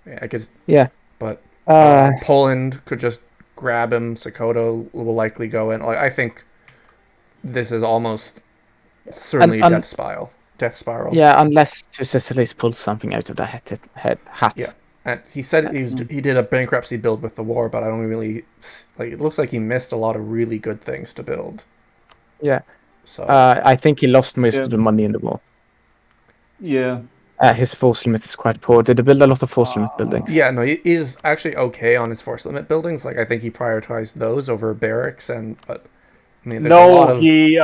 Yeah, I guess. Yeah. But Uh, Poland could just grab him. Sokoto will likely go in. Like I think this is almost certainly and- death spiral. Death spiral. yeah, unless Two Sicilies pulls something out of the hat. Yeah. And he said he did a bankruptcy build with the war, but I don't really like. It looks like he missed a lot of really good things to build. Yeah. So I think he lost most Yeah. of the money in the war. Yeah. His force limit is quite poor. Did he build a lot of force limit buildings? yeah, no, he's actually okay on his force limit buildings. Like I think he prioritized those over barracks, but I mean, there's a lot of He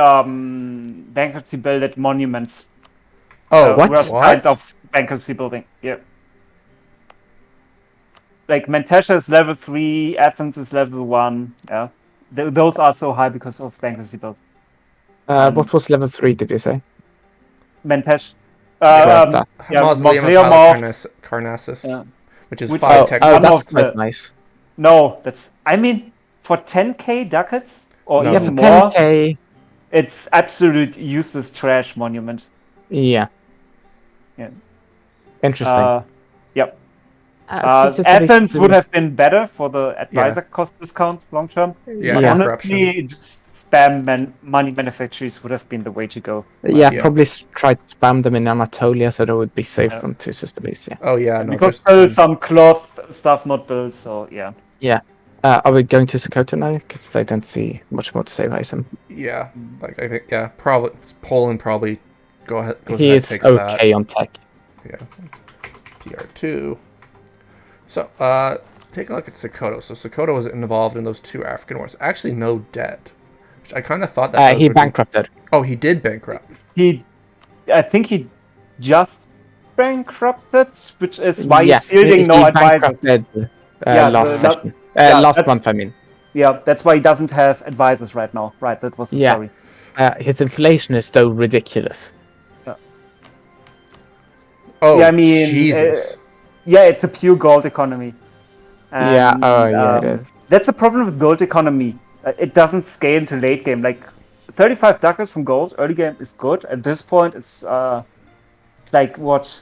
bankruptcy builded monuments. what? Was kind of bankruptcy building. Yeah. Like Mentasha is level 3, Athens is level 1. Yeah. Those are so high because of bankruptcy build. What was level 3, did you say? Mentesh. Where's that? Mausoleum of Carnassus, which is 5 tech. Oh, that's of quite nice. No, that's. I mean, for 10k ducats or No. Yeah, even for more, 10k. it's absolute useless trash monument. Yeah. Yeah. Interesting. Yep. Two Sicilies Athens do- would have been better for the advisor cost discount long term. Yeah, But Yeah. honestly, just spam money manufacturers would have been the way to go. Yeah, Yeah. probably try to spam them in Anatolia so they would be safe Yeah. from Two Sicilies. Yeah. Oh yeah, no, Because just there's some cloth stuff not built, so yeah. Yeah. Are we going to Sokoto now? Because I don't see much more to say about him. yeah. Like I think probably Poland probably goes He ahead is takes okay that. on tech. Yeah. PR2. So, take a look at Sokoto. So Sokoto was involved in those 2 African wars. Actually, no debt. Which I kind of thought that He bankrupted. Oh, he did bankrupt. I think he just bankrupted, which is why Yeah, he's fielding no he advisors. bankrupted, Yeah, last session. yeah, last that's- month, I mean. Yeah, that's why he doesn't have advisors right now. Right, that was the Yeah. story. His inflation is though ridiculous. Oh, Yeah, I mean, Jesus. Yeah, it's a pure gold economy. Yeah, And, yeah, it is. That's the problem with gold economy. It doesn't scale into late game. Like 35 ducats from gold early game is good. At this point, it's like what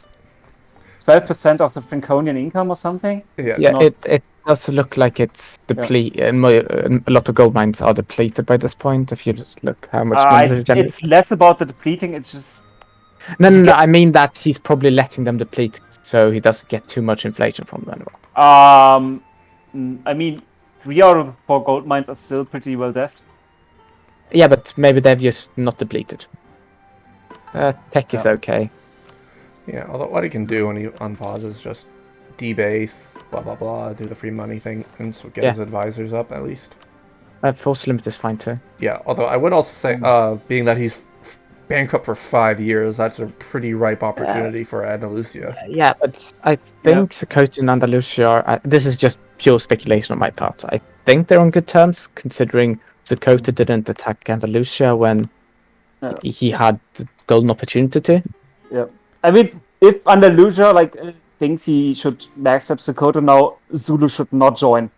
12% of the Franconian income or something. Yeah. Yeah, not- it does look like it's depleted. A lot of gold mines are depleted by this point. If you just look how much money they generate. It's less about the depleting. It's just No. I mean that he's probably letting them deplete, so he doesn't get too much inflation from them. I mean, 3 out of 4 gold mines are still pretty well deft. Yeah, but maybe they've just not depleted. Tech is Yeah. okay. Yeah, although what he can do when he unpauses is just debase, blah blah blah, do the free money thing, and so get his advisors up at least. Force limit is fine too. Yeah, although I would also say, being that he's bankrupt for 5 years, that's a pretty ripe opportunity for Andalusia. Yeah, but I think Sokoto and Andalusia are... this is just pure speculation on my part. I think they're on good terms, considering Sokoto didn't attack Andalusia when he had the golden opportunity to. Yeah. I mean, if Andalusia thinks he should max up Sokoto now, Zulu should not join.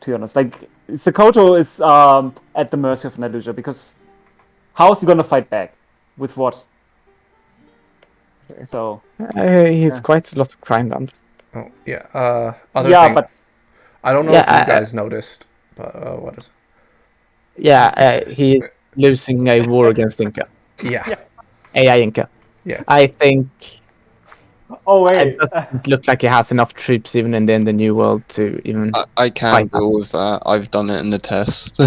To be honest, like Sokoto is at the mercy of Andalusia because how is he gonna fight back? With what? So He's quite a lot of crime land. Oh yeah. Other thing, but I don't know if you guys noticed, but what is? Yeah, he is losing a war against Inca. Yeah. AI Inca. Yeah. I think Oh it wait. doesn't look like he has enough troops even in the New World to even. I can Fine. deal with that. I've done it in the test.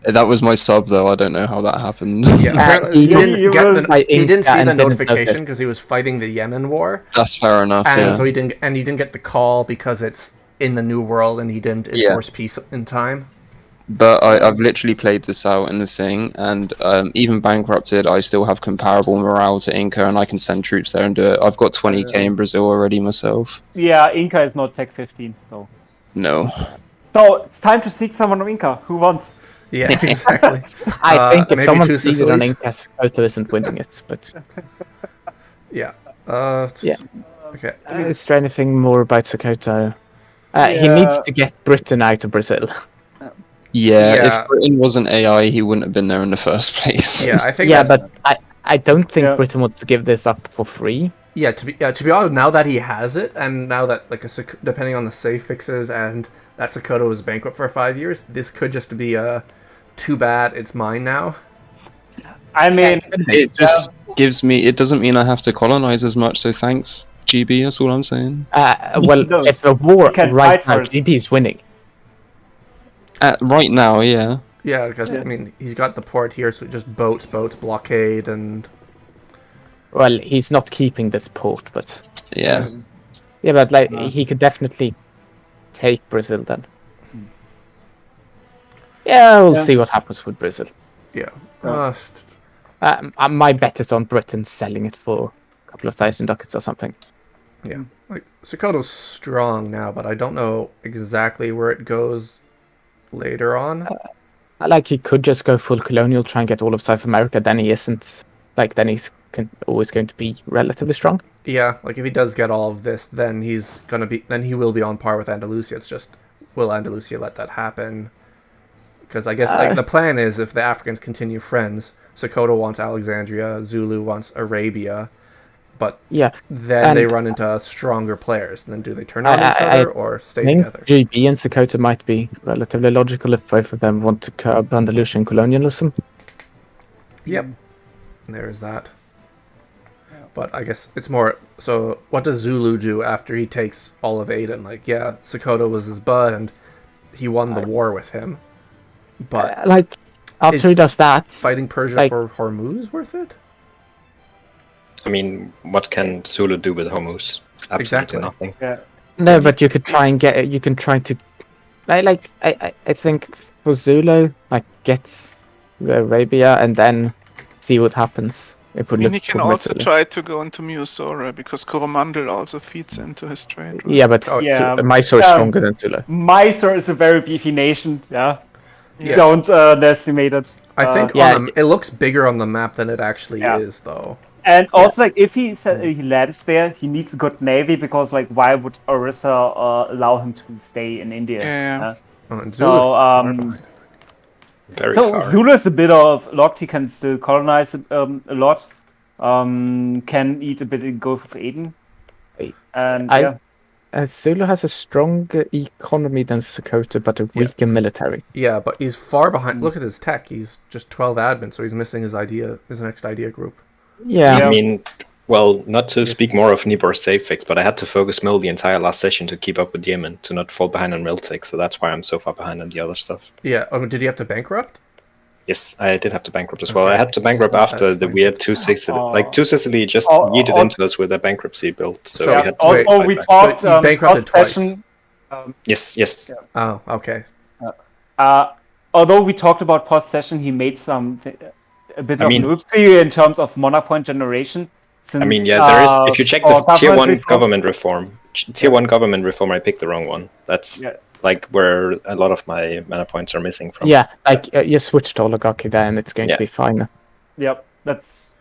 That was my sub though. I don't know how that happened. Yeah, apparently he he didn't get was- by he didn't Inca see the and didn't notification notice. because he was fighting the Yemen war, That's fair enough. and Yeah. so he didn't get the call because it's in the New World and he didn't Yeah. enforce peace in time. But I've literally played this out in the thing, and even bankrupted, I still have comparable morale to Inca, and I can send troops there and do it. I've got 20k in Brazil already myself. Yeah, Inca is not Tech 15, so. No. So it's time to seek someone on Inca. Who wants? Yeah, exactly. I think if maybe someone two sees it on Sicilies? Inca, Sokoto isn't winning it. But Yeah. Yeah. Okay. is there anything more about Sokoto? He needs Yeah. to get Britain out of Brazil. Yeah, Yeah. if Britain wasn't AI, he wouldn't have been there in the first place. Yeah, I think Yeah, that's, but I don't think Yeah. Britain wants to give this up for free. yeah, to be honest, now that he has it, and now that depending on the safe fixes, and that Sokoto was bankrupt for 5 years, this could just be too bad. It's mine now. I mean, It just gives me. It doesn't mean I have to colonize as much. So thanks, GB. That's all I'm saying. Well, No, if a war you can right fight now, first. GB is winning. Right now, yeah. Yeah, because I mean he's got the port here, so just boats, blockade, and Well, he's not keeping this port, but Yeah. yeah, but like he could definitely take Brazil then. Yeah, we'll Yeah. see what happens with Brazil. yeah. My bet is on Britain selling it for a couple of thousand ducats or something. Yeah, like Sokoto's strong now, but I don't know exactly where it goes later on. Like he could just go full colonial, try and get all of South America. Then he isn't. Like then he's always going to be relatively strong. Yeah, like if he does get all of this, then he will be on par with Andalusia. It's just, will Andalusia let that happen? Because I guess like the plan is if the Africans continue friends, Sokoto wants Alexandria, Zulu wants Arabia, but Yeah, then they and run into stronger players. And then do they turn on each other or stay I think together? GB and Sokoto might be relatively logical if both of them want to curb Andalusian colonialism. Yep. There's that. But I guess it's more, so what does Zulu do after he takes all of Aden? Like, yeah, Sokoto was his bud and he won the war with him. But Like after he does that, fighting Persia like- for Hormuz worth it? I mean, what can Zulu do with Hormuz? Absolutely Exactly. nothing. no, but you could try and get. You can try to, I think for Zulu, like get Arabia and then see what happens. If we And look he can for also Italy. try to go into Mysore because Coromandel also feeds into his trade. Right? Yeah, but Yeah. Mysore is stronger than Zulu. Mysore is a very beefy nation. Yeah. Yeah. Don't underestimate it. I think yeah, it looks bigger on the map than it actually Yeah. is, though. And also, like, if he lands there, he needs a good navy because, like, why would Orissa allow him to stay in India? Yeah. Oh, and So, Zulu's far um, behind. Very So far. Zulu is a bit of locked. He can still colonize it, a lot. Can eat a bit in Gulf of Aden. And I- yeah, Zulu has a stronger economy than Sokoto, but a weaker military. Yeah, but he's far behind. Look at his tech. He's just 12 admin, so he's missing his next idea group. Yeah, Yeah. I mean, well, not to speak more of Nibor's save fix, but I had to focus mill the entire last session to keep up with Yemen, to not fall behind on mill tech, so that's why I'm so far behind on the other stuff. Yeah. Oh, did he have to bankrupt? Yes, I did have to bankrupt as well. Okay. I had to bankrupt So after that the explains weird it. 2 Sicily. Oh. Like, 2 Sicily just Oh, yeeted oh. into us with a bankruptcy build, so So- we yeah. had to wait, Also, fight we back. talked So you bankrupted twice. post-session. Yes. Oh, okay. Although we talked about post-session, he made a bit I of mean- an oopsie in terms of mana point generation. I mean, since, yeah, there is. If you check the for tier 1 reforms- government reform, tier 1 government reform, I picked the wrong one. That's Yeah. like where a lot of my mana points are missing from. yeah. Like you switch to oligarchy there, and it's going Yeah. to be fine. Yep, that's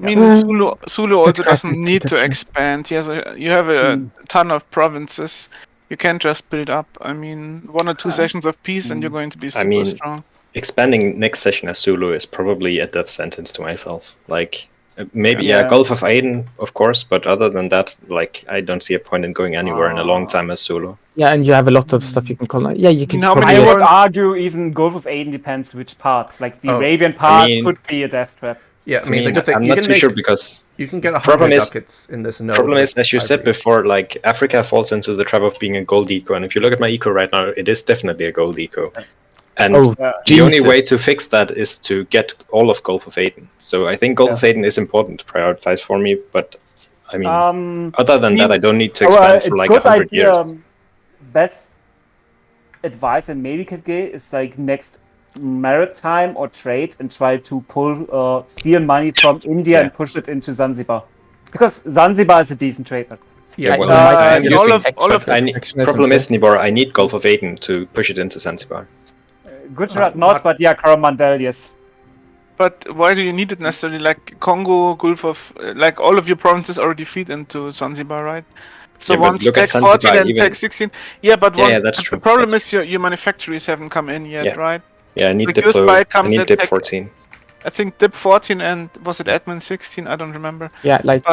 I mean, Yeah. Zulu also Good doesn't strategy, need to definitely. expand. You have a Mm. ton of provinces. You can't just build up. I mean, 1 or 2 sessions of peace and you're going to be super mean- strong. Expanding next session as Zulu is probably a death sentence to myself. Like, maybe, Yeah. Gulf of Aden, of course, but other than that, like, I don't see a point in going anywhere in a long time as Zulu. Yeah, and you have a lot of stuff you can colonize. Yeah, you can. How many I probably- would argue even Gulf of Aden depends which parts. Like the Oh, Arabian parts mean- could be a death trap. Yeah, I mean, the good thing I'm you not can too make, sure because you can get 100 problem is- ducats in this node. problem is, with as you said ivory. before, like Africa falls into the trap of being a gold eco, and if you look at my eco right now, it is definitely a gold eco. And Oh, the only Jesus. way to fix that is to get all of Gulf of Aden. So I think Gulf of Aden is important to prioritize for me, but I mean, other than that, I don't need to expand for like good 100 idea, years. Best advice I maybe could give is like next maritime or trade and try to steal money from India Yeah. and push it into Zanzibar, because Zanzibar is a decent trade hub. Yeah, well, I I am see using. all of I need, problem is, Nibor, I need Gulf of Aden to push it into Zanzibar. Gujarat not, but yeah, Coromandel, yes. But why do you need it necessarily? Like Congo, Gulf of, like all of your provinces already feed into Zanzibar, right? So Yeah, but once look at Tech 14 Zanzibar, and even- Tech 16, yeah, but Yeah, that's the true. problem is your manufactories haven't come in yet, Yeah. right? Yeah, I need Like Diplo. USPI I comes need at Dip Tech, 14. I think Dip 14 and was it Admin 16? I don't remember. Yeah, like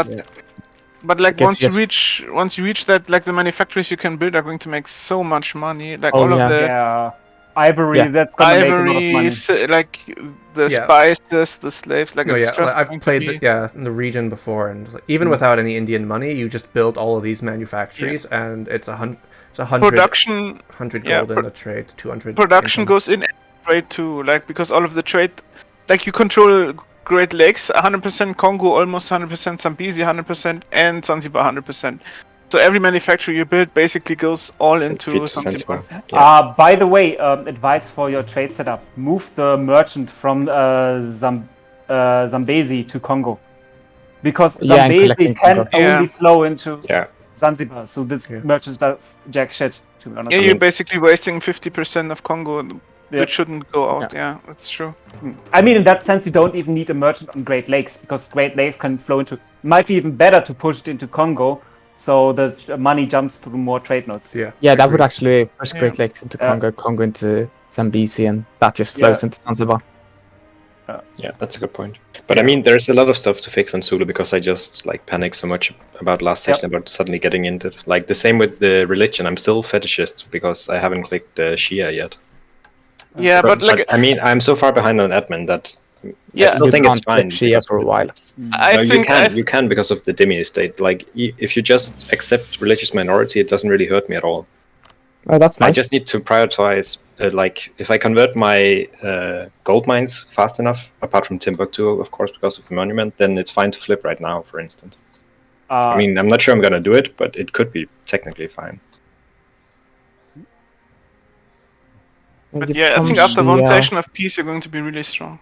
But like guess once you reach that, like the manufacturers you can build are going to make so much money. Like Oh, all yeah. of the Yeah, ivory, Yeah. that's gonna make a lot of money. ivories, like the Yeah. spices, the slaves. Like No, it's yeah, just I've going to played be- in the region before, and like, even without any Indian money, you just build all of these manufactories, and it's a hundred production. 100 yeah, gold in the trade, 200 Production income. goes in trade too, like because all of the trade, like you control Great Lakes, 100% Congo, almost 100% Zambezi, 100%, and Zanzibar 100%. So every manufacturer you build basically goes all into Feed to Zanzibar. Yeah. By the way, advice for your trade setup: move the merchant from Zambezi to Congo, because Yeah, and Zambezi collecting can Congo. Yeah. only flow into Yeah. Zanzibar. So this Yeah. merchant does jack shit. To be honest. Yeah, you're basically wasting 50% of Congo, Yeah. which shouldn't go out. Yeah, that's true. I mean, in that sense, you don't even need a merchant on Great Lakes, because Great Lakes can flow into. Might be even better to push it into Congo, so the money jumps through more trade nodes. Yeah, Yeah, that would agreed. actually push Yeah. Great Lakes into Yeah. Congo, Congo into Zambezi, and that just flows Yeah. into Zanzibar. Yeah, that's a good point. But I mean, there's a lot of stuff to fix on Zulu because I just like panicked so much about last session about suddenly getting into it. Like the same with the religion. I'm still fetishist because I haven't clicked Shia yet. Yeah, but like I mean, I'm so far behind on admin that I Yeah. still You think it's can't flip fine. Shia because for a of while. I No, think you can because of the Dhimmi estate. Like if you just accept religious minority, it doesn't really hurt me at all. Oh, that's nice. I just need to prioritize. Like if I convert my gold mines fast enough, apart from Timbuktu, of course, because of the monument, then it's fine to flip right now. For instance, I mean, I'm not sure I'm gonna do it, but it could be technically fine. But yeah, I think after one session of peace, you're going to be really strong.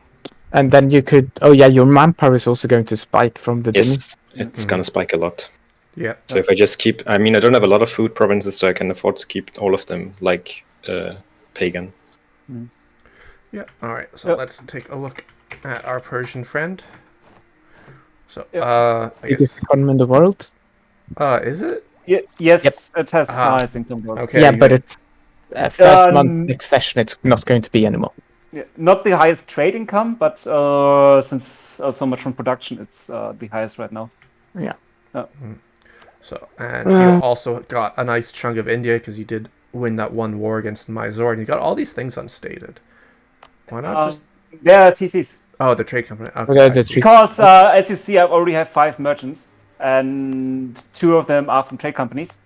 And then you could. Oh yeah, your manpower is also going to spike from the Dhimmi. Yes, it's gonna spike a lot. Yeah. So if I just keep, I mean, I don't have a lot of food provinces, so I can afford to keep all of them like pagan. Yeah. All right. So let's take a look at our Persian friend. So, I Biggest guess. economy in the world. Is it? Yes, it has Ah. highest income growth. Okay. Yeah, but it's first month Um, next session. It's not going to be anymore. Yeah, not the highest trade income, but since so much from production, it's the highest right now. Yeah. So, and you also got a nice chunk of India because you did win that one war against Mysore, and you got all these things unstated. Why not just? They're TCs. Oh, the trade company. Okay, Okay, I the see. trade- Because as you see, I already have 5 merchants, and 2 of them are from trade companies.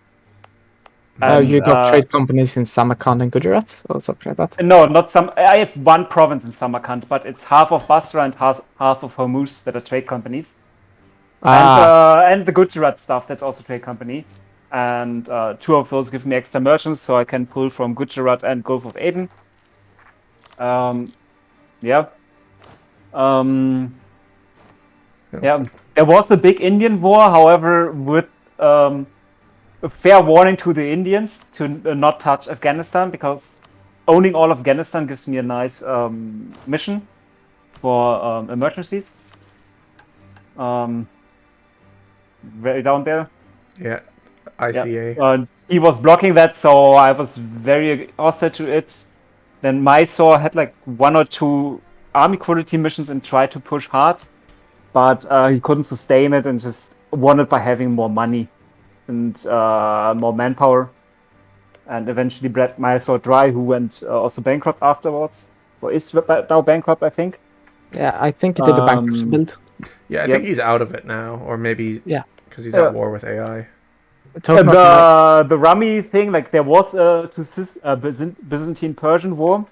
Oh, And, you got trade companies in Samarkand and Gujarat or something like that. No, not some. I have 1 province in Samarkand, but it's half of Basra and half of Hormuz that are trade companies. And the Gujarat stuff, that's also trade company. And 2 of those give me extra merchants, so I can pull from Gujarat and Gulf of Aden. Yeah. Yeah. There was a big Indian war, however, with a fair warning to the Indians to not touch Afghanistan, because owning all of Afghanistan gives me a nice mission for emergencies. Very down there. Yeah, ICA. Yeah. He was blocking that, so I was very hostile to it. Then Mysore had like 1 or 2 army quality missions and tried to push hard, but he couldn't sustain it and just won it by having more money and more manpower. And eventually bred Mysore dry, who went also bankrupt afterwards, or is now bankrupt, I think. Yeah, I think he did a bankruptcy build. Yeah, I Yep. think he's out of it now, or maybe Yeah. because he's at war with AI. Talking about The Rummy thing, like there was a Byzantine Persian war,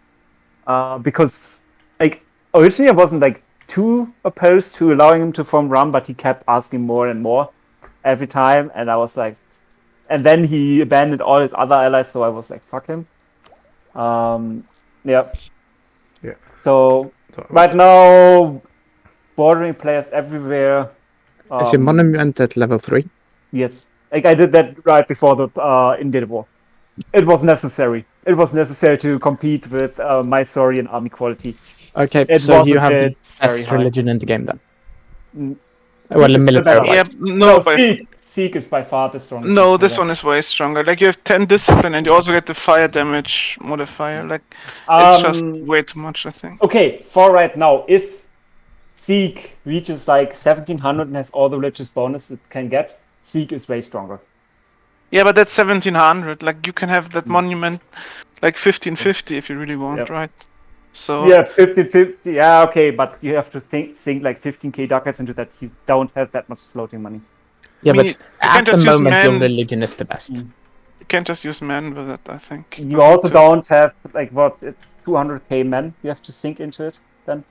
because like originally I wasn't like too opposed to allowing him to form Rum, but he kept asking more and more every time, and I was like, and then he abandoned all his other allies, so I was like, fuck him. Yeah. Yeah. So So it was- right now, bordering players everywhere. is your monument at level 3? Yes, like I did that right before the Indian war. It was necessary. It was necessary to compete with Mysorean army quality. Okay, It so was you a have the bit very best high. religion in the game then. Mm. Well, Sikh the is military. better. Yeah, No, Sikh is by far the strongest. No, military this one race. is way stronger. Like you have 10 discipline and you also get the fire damage modifier. Like it's just way too much, I think. Okay, for right now, if Sikh reaches like 1700 and has all the religious bonus it can get, Sikh is way stronger. Yeah, but that's 1700. Like you can have that monument like 1550 if you really want, Yep. right? So Yeah, 50-50. Yeah, okay, but you have to think like 15k ducats into that. You don't have that much floating money. Yeah, I mean, but you at can't the just use moment, your man. religion is the best. Mm. You can't just use man with it, I think. You also don't have like what? It's 200k men. You have to sink into it then.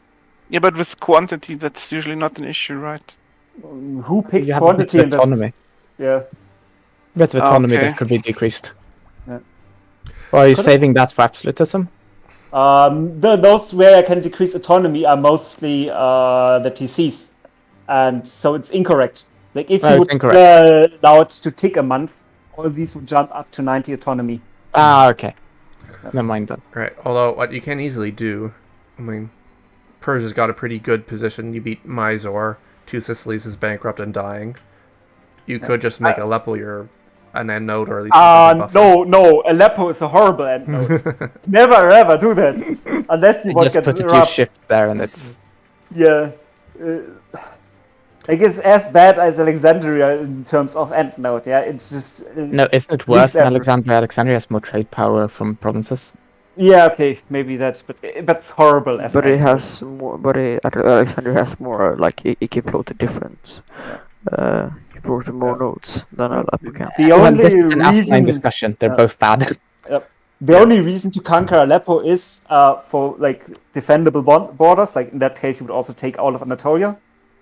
Yeah, but with quantity, that's usually not an issue, right? Who picks You have a bit quantity of in this? autonomy. Yeah. Bit of autonomy Okay. that could be decreased. Yeah. Or are you Could saving that for absolutism? Those where I can decrease autonomy are mostly the TCs, and so it's incorrect. Like if Oh, you it's would incorrect. allow it to tick a month, all of these would jump up to 90 autonomy. Ah, okay. Never mind then. Right. Although what you can easily do, I mean, Persia's got a pretty good position. You beat Mysore. Two Sicilies is bankrupt and dying. You could just make Aleppo an end node, or at least a buffer. No, Aleppo is a horrible end node. Never ever do that, unless you You want just to put get a few erupt. ships there and it's... Yeah. Like it's as bad as Alexandria in terms of end node. Yeah, it's just No, isn't it leaks worse than everywhere. Alexandria? Alexandria has more trade power from provinces. Yeah, okay, maybe that, but that's horrible. As But end it node. has more. But Alexander has more like it can float a difference. He floated more nodes than Aleppo can. The Well, only this is an asinine reason discussion. They're Yeah. both bad. the only reason to conquer Aleppo is for like defendable borders. Like in that case, you would also take all of Anatolia.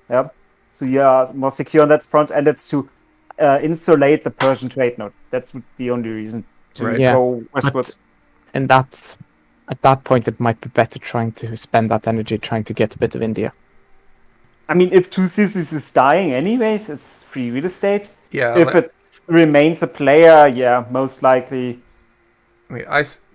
Yeah, so you are more secure on that front, and it's to insulate the Persian trade node. That's the only reason to Right. Yeah, go westwards. And that's... At that point, it might be better trying to spend that energy trying to get a bit of India. I mean, if Two Cities is dying anyways, it's free real estate. Yeah. If it remains a player, yeah, most likely. I mean,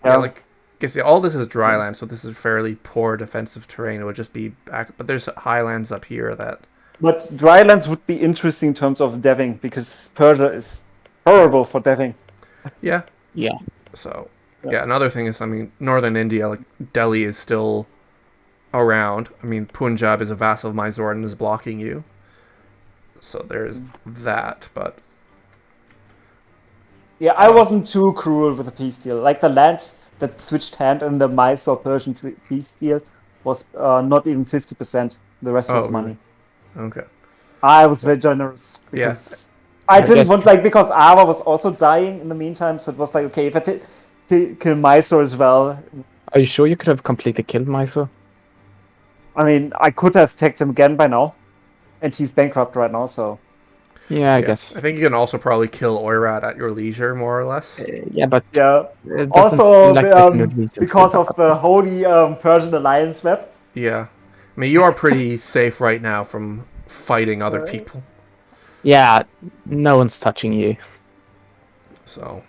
Yeah. like, guess all this is dry land, so this is fairly poor defensive terrain. It would just be back, but there's highlands up here that. But drylands would be interesting in terms of deving because Persia is horrible for deving. Yeah. Yeah. So, yeah. Another thing is, I mean, northern India, like Delhi, is still around. I mean, Punjab is a vassal of Mysore and is blocking you. So there's that, but Yeah, I wasn't too cruel with the peace deal. Like the land that switched hand in the Mysore Persian peace deal was not even 50%. The rest was money. Okay. I was very generous because I didn't guess- want because Ava was also dying in the meantime. So it was like, okay, if I kill Mysore as well, Are you sure you could have completely killed Mysore? I mean, I could have tagged him again by now, and he's bankrupt right now. So Yeah, I guess. I think you can also probably kill Oirat at your leisure, more or less. Yeah, but yeah. it doesn't Also, seem like there's no reason to because do of that. the Holy Persian Alliance map. Yeah. I mean, you are pretty safe right now from fighting other people. Yeah, no one's touching you. So,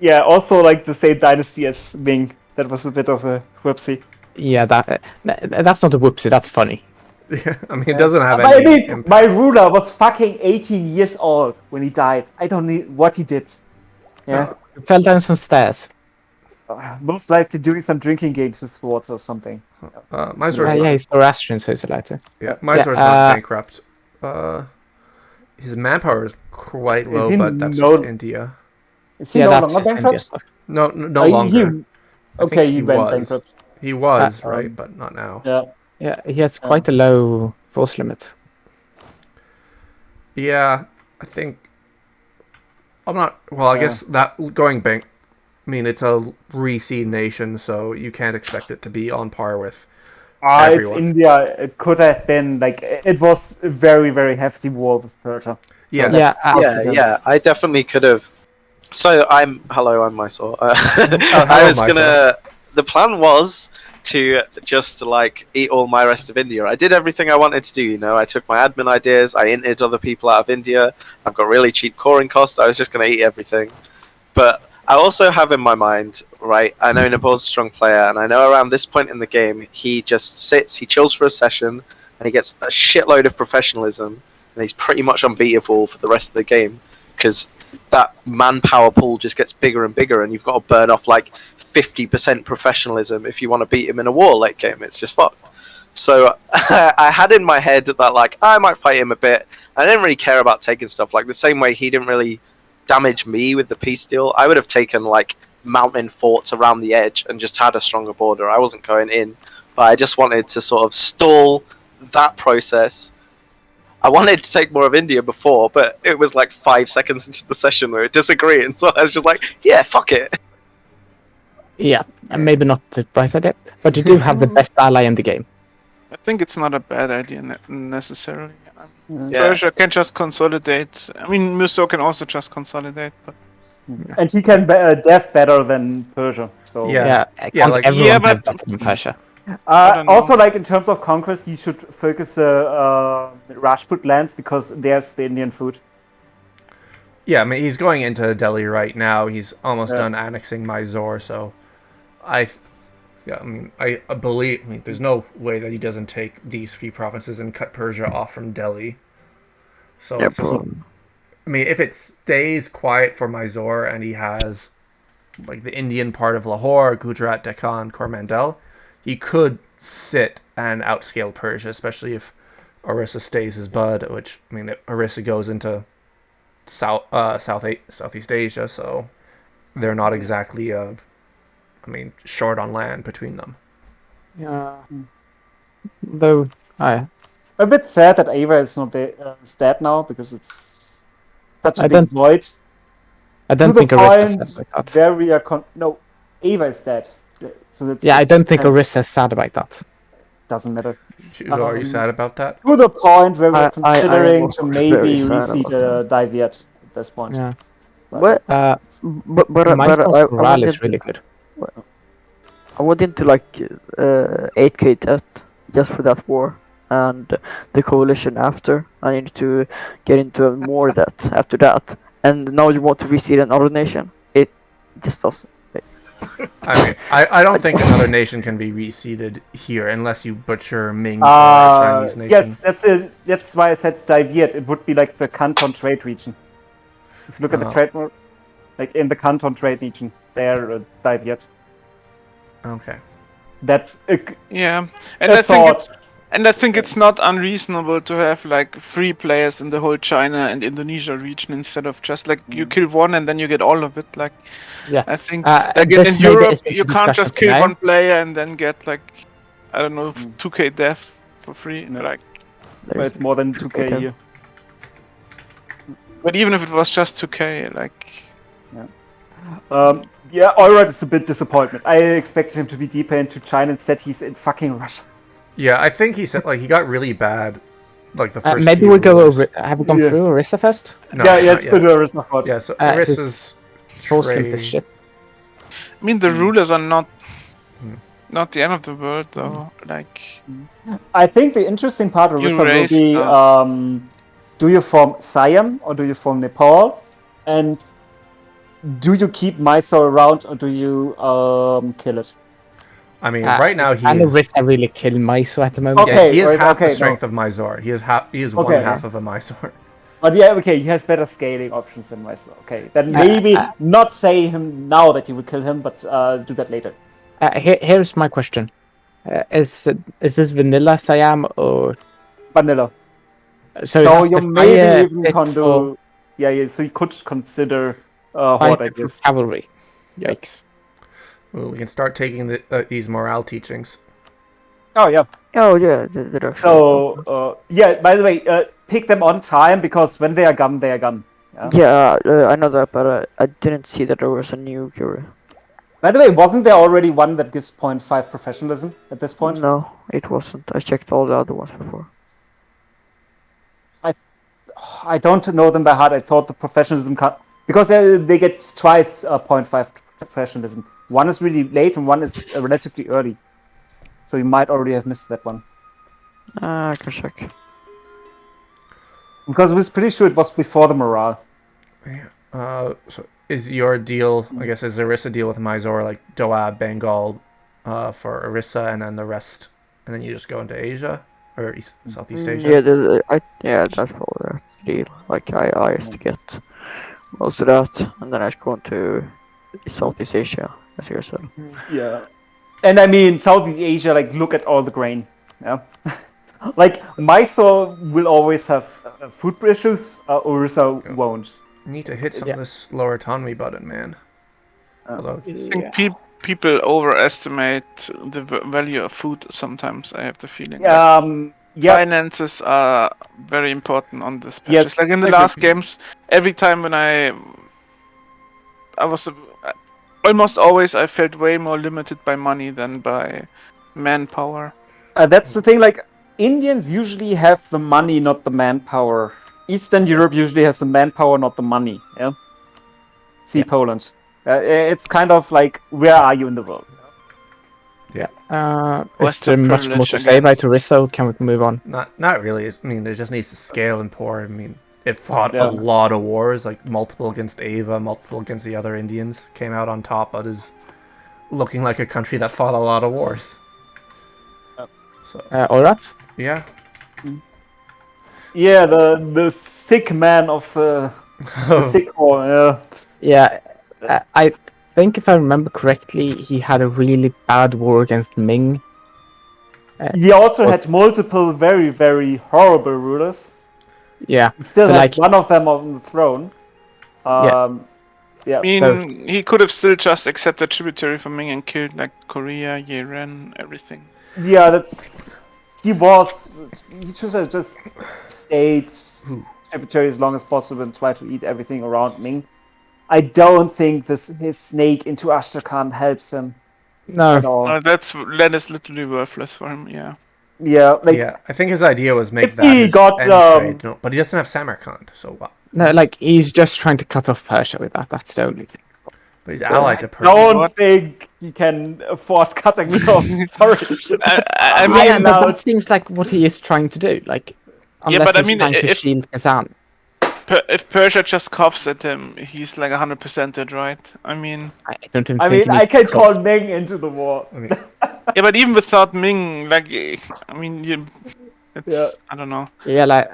Yeah, also like the same dynasty as Ming. That was a bit of a whoopsie. Yeah, that's not a whoopsie, that's funny. yeah, I mean, it doesn't have But I any mean, impact. my ruler was fucking 18 years old when he died. I don't need what he did. Yeah, Fell down some stairs. most likely doing some drinking games with swords or something. Mysore's Yeah, not, he's Zoroastrian, so he's allowed to. Mysore's not bankrupt. His manpower is quite low, he but that's no- just India. Is he Yeah, no that's longer just India bankrupt? stuff. No Oh, longer. I okay, think he went bankrupt. He was, Uh, right? But not now. Yeah. Yeah, he has quite a low force limit. Yeah, I think I'm not. Well, I guess that going back. I mean, it's a reseed nation, so you can't expect it to be on par with It's everyone. India. It could have been like it was a very, very hefty war with Persia. So Yeah. that Yeah, costed him. Yeah, I definitely could have. So I'm Mysore. hello, I was Mysore. gonna. The plan was to just like eat all my rest of India. I did everything I wanted to do. You know, I took my admin ideas. I inted other people out of India. I've got really cheap coring costs. I was just gonna eat everything. But I also have in my mind, right? I know Nepal's a strong player, and I know around this point in the game, he just sits, he chills for a session, and he gets a shitload of professionalism, and he's pretty much unbeatable for the rest of the game because that manpower pool just gets bigger and bigger, and you've got to burn off like 50% professionalism if you want to beat him in a war late game. It's just fucked. So I had in my head that like I might fight him a bit. I didn't really care about taking stuff like the same way he didn't really damage me with the peace deal. I would have taken like mountain forts around the edge and just had a stronger border. I wasn't going in, but I just wanted to sort of stall that process. I wanted to take more of India before, but it was like 5 seconds into the session where we disagree, and so I was just like, yeah, fuck it. Yeah, and maybe not the price idea, but you do have the best ally in the game. I think it's not a bad idea necessarily. Yeah. Persia can just consolidate. I mean, Mysore can also just consolidate, but And he can def better than Persia. So Yeah. Can't like- everyone Yeah, but- have that in Persia? don't Also, know. like in terms of conquest, you should focus Rajput lands because there's the Indian food. Yeah, I mean, he's going into Delhi right now. He's almost Yeah. done annexing Mysore, so I mean, I believe. I mean, there's no way that he doesn't take these few provinces and cut Persia off from Delhi. So, Yeah, it's just, probably. I mean, if it stays quiet for Mysore and he has like the Indian part of Lahore, Gujarat, Deccan, Coromandel, he could sit and outscale Persia, especially if Orissa stays his bud. Which I mean, Orissa goes into Southeast Asia, so they're not exactly short on land between them. Yeah. Though, A bit sad that Ava is not dead now because it's such a I big don't- void. I don't To the think Orissa point says like that. where we are no, Ava is dead. So that's Yeah, I don't think and Orissa is sad about that. doesn't matter. Are you sad about that? To the point where we're I considering was to very maybe sad reseed about Diviet at this point. Yeah. But Mysore's morale is wanted- really good. I went into like 8k debt just for that war and the coalition after. I need to get into more debt after that. And now you want to reseed another nation? It just doesn't. I mean, I don't think another nation can be reseeded here unless you butcher Ming or a Chinese nation. Yes, that's why I said Diviet. It would be like the Canton trade region. If you look at the Oh. trade, like in the Canton trade region, they're Diviet. Okay. That's a, yeah. a thought. I think it's not unreasonable to have like 3 players in the whole China and Indonesia region instead of just like you kill one and then you get all of it. Like, Yeah. I think This in maybe Europe isn't you the can't discussion just kill today. one player and then get like, I don't know, 2k death for free. No. Like, Well, it's more than 2k Okay. here. but even if it was just 2k, like, Yeah, Alright is a bit disappointment. I expected him to be deeper into China. Instead, he's in fucking Russia. Yeah, I think he said like he got really bad, like the first. Maybe few we'll go wars. over. Have we gone Yeah. through Orissa first? No, yeah, not it's yet. the Russia thought. Yeah, so His Orissa's Force limit trade. is shit. I mean the rulers are not the end of the world though. Like, I think the interesting part of You Orissa will raised be: do you form Siam or do you form Nepal? And do you keep Mysore around or do you kill it? I mean, right now he And is. Orissa really kill Mysore at the moment. Okay. Yeah, he is right, half okay, the strength of Mysore. He is one Okay. half of a Mysore. But yeah, okay, he has better scaling options than Mysore. Okay, then maybe not say him now that you will kill him, but do that later. Here's my question: Is this vanilla Siam or Vanilla. so? So has you the maybe fire even fit can for do. Yeah, so you could consider fire Horde, I fit for guess. cavalry. Yikes! Well, we can start taking these morale teachings. Oh yeah. Oh yeah, they're So yeah. By the way, pick them on time because when they are gone, they are gone. Yeah, I know that, but I didn't see that there was a new cure. By the way, wasn't there already one that gives 0.5 professionalism at this point? No, it wasn't. I checked all the other ones before. I don't know them by heart. I thought the professionalism because they get twice 0.5 professionalism. One is really late and one is relatively early. So you might already have missed that one. I can check. Because I was pretty sure it was before the morale. So is your deal? I guess is Orisa deal with Mysore like Doab, Bengal, for Orisa, and then the rest, and then you just go into Asia or Southeast Asia? Yeah, that's probably the deal. Like I used to get most of that, and then I just go into Southeast Asia, as you said. Yeah. And I mean, Southeast Asia, like, look at all the grain. Yeah. Like, Mysore will always have food issues, Orissa won't. Need to hit some of this lower autonomy button, man. Although, I think people overestimate the value of food sometimes, I have the feeling. Finances are very important on this patches. Yes, Like in the last games, every time when I was almost always I felt way more limited by money than by manpower. That's the thing, like, Indians usually have the money, not the manpower. Eastern Europe usually has the manpower, not the money. Yeah. See Poland. It's kind of like, where are you in the world? Yeah. Is Western there much more privilege to say again. about Orissa? Can we move on? not really. I mean, it just needs to scale and pour. I mean, it fought a lot of wars, like multiple against Ava, multiple against the other Indians. Came out on top, but is looking like a country that fought a lot of wars. So All right. yeah. Yeah, the sick man of the sick war. Yeah. I think if I remember correctly, he had a really bad war against Ming. He also had multiple very, very horrible rulers. Yeah. He still So, has like, one of them on the throne. Yeah. I mean, So- he could have still just accepted tributary from Ming and killed like Korea, Yemen, everything. Yeah, that's. He should have just stayed tributary as long as possible and try to eat everything around Ming. I don't think his snake into Astrakhan helps him No. at all. That is literally worthless for him. Yeah. Yeah, like Yeah, I think his idea was make if that he his got, end trade. No, but he doesn't have Samarkand, so what? No, like, he's just trying to cut off Persia with that. That's the only thing. But he's allied to Persia. don't think he can afford cutting me off. Sorry. I mean, Yeah, but that seems like what he is trying to do. Like, Yeah, unless but I he's mean, trying to if- shield Kazan. if Persia just coughs at him, he's like 100%ed, right? I mean, I don't even I think mean, he I needs can to call cost. Ming into the war. yeah, but even without Ming, like, I mean, it's, I don't know. Yeah, like,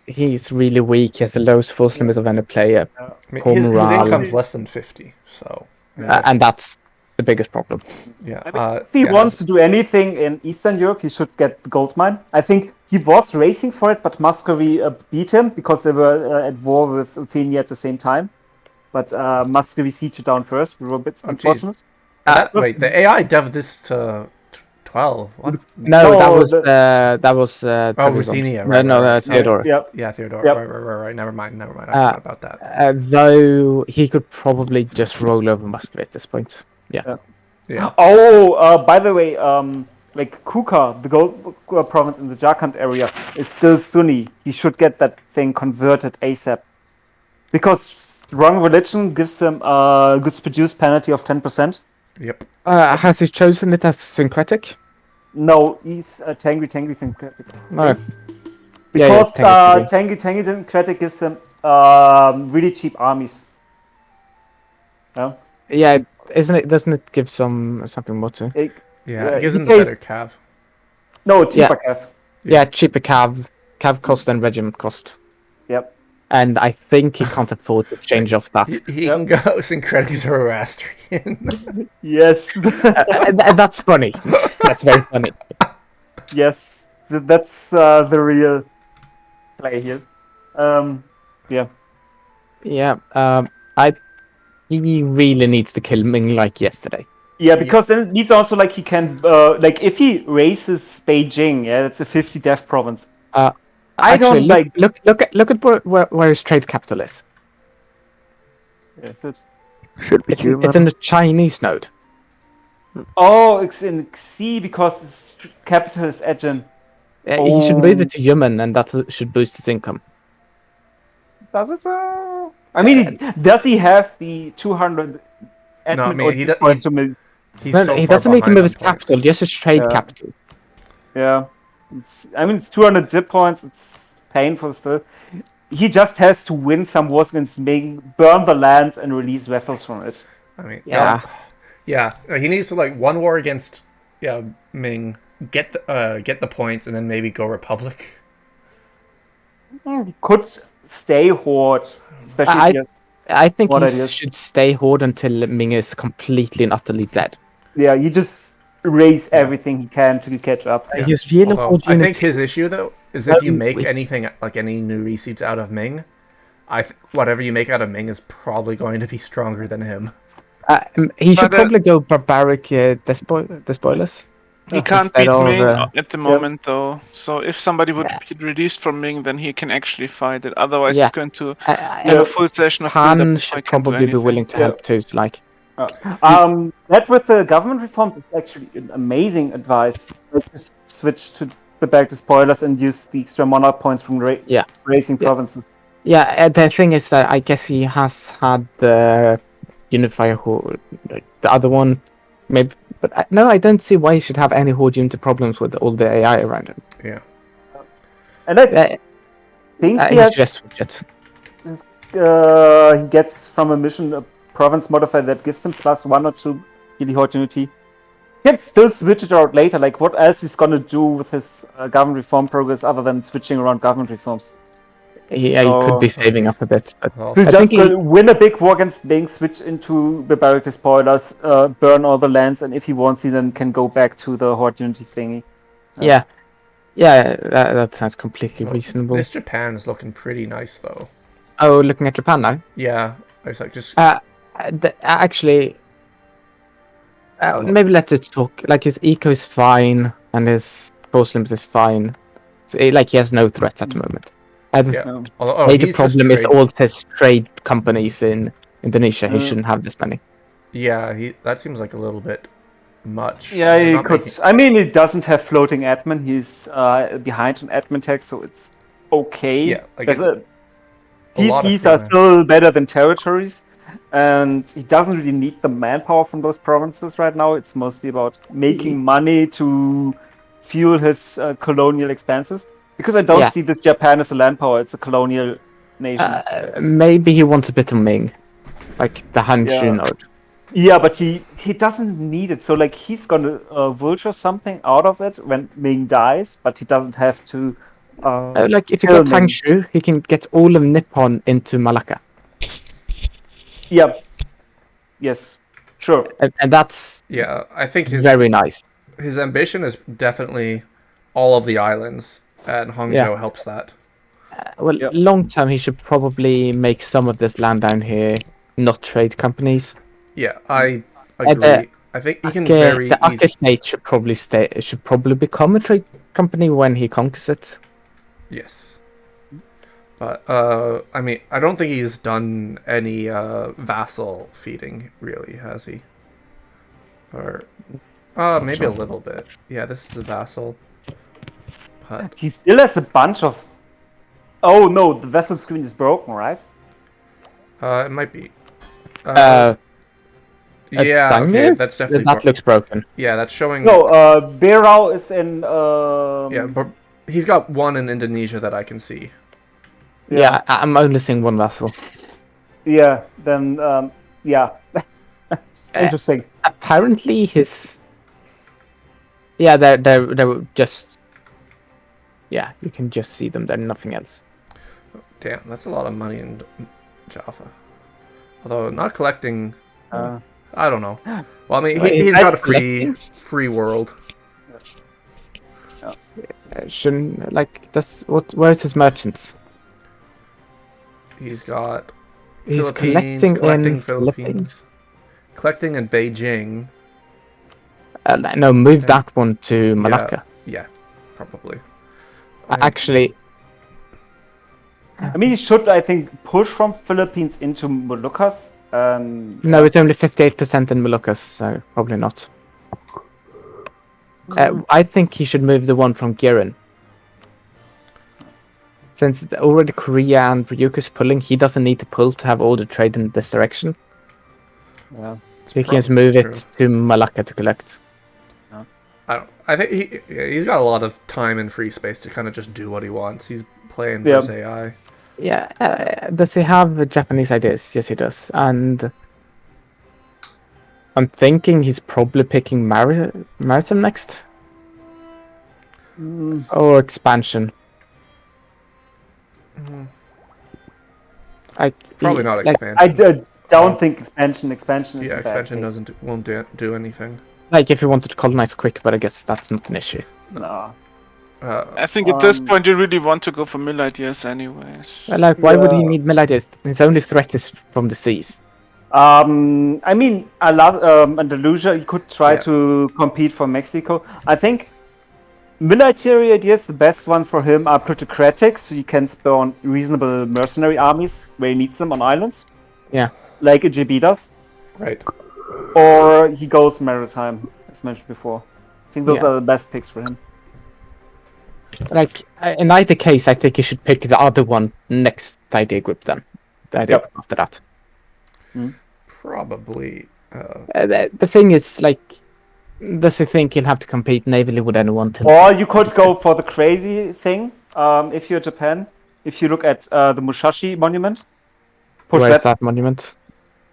he's really weak. He has the lowest force limit of any player. I mean, Poor his morale. income's less than 50, so I mean, And that's the biggest problem. yeah. If he yeah, wants to do anything in Eastern Europe, he should get the gold mine. I think he was racing for it, but Muscovy beat him because they were at war with Athenia at the same time. But Muscovy sieged it down first. We were a bit unfortunate. wait, the AI dev this to 12. What? No, that was Ruthenia, No, right, no, right. Theodore. Yep. Yeah, Theodore. Yep. Right. Never mind. I forgot about that. Though he could probably just roll over Muscovy at this point. Yeah. Oh, by the way, like Kuka, the gold province in the Jharkhand area, is still Sunni. He should get that thing converted ASAP. Because wrong religion gives him a goods produced penalty of 10%. Yep. Has he chosen it as syncretic? No, he's Tangri syncretic. No. Because Tangri. Tangi syncretic gives him really cheap armies. No? Yeah, doesn't it give something more to? Yeah, it gives he him pays- better cav. No, cheaper cav. Yeah, cheaper cav cost and regiment cost. Yep. And I think he can't afford to change off that. He can go syncretic Zoroastrian. Yes. and that's funny. That's very funny. Yes, that's the real play here. Yeah. Yeah. He really needs to kill Ming like yesterday. Yeah, because then it means also like he can like if he races Beijing, yeah, that's a 50 dev province. I Actually, don't look at where his trade capital is. Yes, it's... Should be It's in the Chinese node. Oh, it's in C because its capital is Ejen. He should move it to Yemen, and that should boost his income. Does it? I mean, does he have the 200 admin? No, I mean, he doesn't need to move his capital, just his trade capital. Yeah, I mean, it's 200 zip points. It's painful still. He just has to win some wars against Ming, burn the lands, and release vessels from it. I mean, yeah. He needs to like one war against Ming, get the points, and then maybe go Republic. He could stay Horde, especially. I think he should stay Horde until Ming is completely and utterly dead. Yeah, you just raise everything he can to catch up. Yeah. I think his issue though is if you make anything like any new reseeds out of Ming, whatever you make out of Ming is probably going to be stronger than him. He should probably go barbaric despoilers. He can't beat Ming at the moment, though. So if somebody would be reduced from Ming, then he can actually fight it. Otherwise, he's going to have a full session of Han should probably be willing to help too. Like, that with the government reforms is actually an amazing advice. Like, just switch to the back to spoilers and use the extra monarch points from raising provinces. Yeah, the thing is that I guess he has had the unifier horde, the other one, maybe. But no, I don't see why he should have any horde unit problems with all the AI around him. Yeah. And I think he has... he gets from a mission a province modifier that gives him +1 or 2 in the horde unity. He can still switch it out later. Like, what else he's gonna do with his government reform progress other than switching around government reforms? Yeah, he could be saving up a bit. He'll just win a big war against Ming, switch into barbaric despoilers, burn all the lands, and if he wants, he then can go back to the horde unity thingy. Yeah, that sounds completely reasonable. This Japan's looking pretty nice, though. Oh, looking at Japan now? Yeah, I was like just. Actually, maybe let's talk. Like his eco is fine, and his force limits is fine. So, like he has no threats at the moment. The major problem is all his trade companies in Indonesia. He shouldn't have this many. Yeah, that seems like a little bit much. Yeah, he could. I mean, he doesn't have floating admin. He's behind an admin tech, so it's okay. Yeah, like PCs are still better than territories, and he doesn't really need the manpower from those provinces right now. It's mostly about making money to fuel his colonial expenses. Because I don't see this Japan as a land power, it's a colonial nation. Maybe he wants a bit of Ming, like the Hanshu node. Yeah, but he doesn't need it. So like he's gonna vulture something out of it when Ming dies, but he doesn't have to. Like if he got Hanshu, he can get all of Nippon into Malacca. Yeah. Yes. Sure. And that's I think very nice. His ambition is definitely all of the islands. And Hangzhou helps that. Long term, he should probably make some of this land down here not trade companies. Yeah, I agree. I think he can the Acre state should probably become a trade company when he conquers it. Yes. But I mean, I don't think he's done any vassal feeding, really, has he? Or maybe a little bit. Yeah, this is a vassal. But he still has a bunch of... Oh no, the vessel screen is broken, right? It might be. Yeah, okay, that's definitely... That looks broken. Yeah, that's showing... No, Beirao is in... Yeah, but he's got one in Indonesia that I can see. Yeah, I'm only seeing one vessel. Yeah, then, yeah. Interesting. Apparently his... Yeah, they're just... Yeah, you can just see them there, nothing else. Damn, that's a lot of money in Jaffa. Although, not collecting... I don't know. Well, I mean, he's got a free world. Shouldn't... Like, where's his merchants? He's got... He's collecting in Philippines. Collecting in Beijing. No, move that one to Malacca. Yeah, probably. Actually, I mean, he should, I think, push from Philippines into Moluccas. no, it's only 58% in Moluccas, so probably not. I think he should move the one from Girin. Since already Korea and Ryuk is pulling, he doesn't need to pull to have all the trade in this direction. Yeah. So he can just move it to Malacca to collect. I think he's got a lot of time and free space to kind of just do what he wants. He's playing versus AI. Yeah, does he have Japanese ideas? Yes, he does. And I'm thinking he's probably picking Maritime next. Or Expansion. Probably not Expansion. I don't think Expansion is yeah, Expansion won't do anything. Like if you wanted to colonize quick, but I guess that's not an issue. No. I think at this point you really want to go for mill ideas anyways. Like, why would he need mill ideas? His only threat is from the seas. I mean, a lot. Andalusia, you could try to compete for Mexico. I think military ideas, the best one for him are plutocratic, so you can spawn reasonable mercenary armies where he needs them on islands. Yeah. Like EGB does. Right. Or he goes maritime, as mentioned before. I think those are the best picks for him. Like, in either case, I think you should pick the other one next idea group then. The idea group after that. Probably. The thing is, like, does he think he'll have to compete navally with anyone? Or you could go for the crazy thing, if you're Japan. If you look at the Musashi monument. Where is that monument?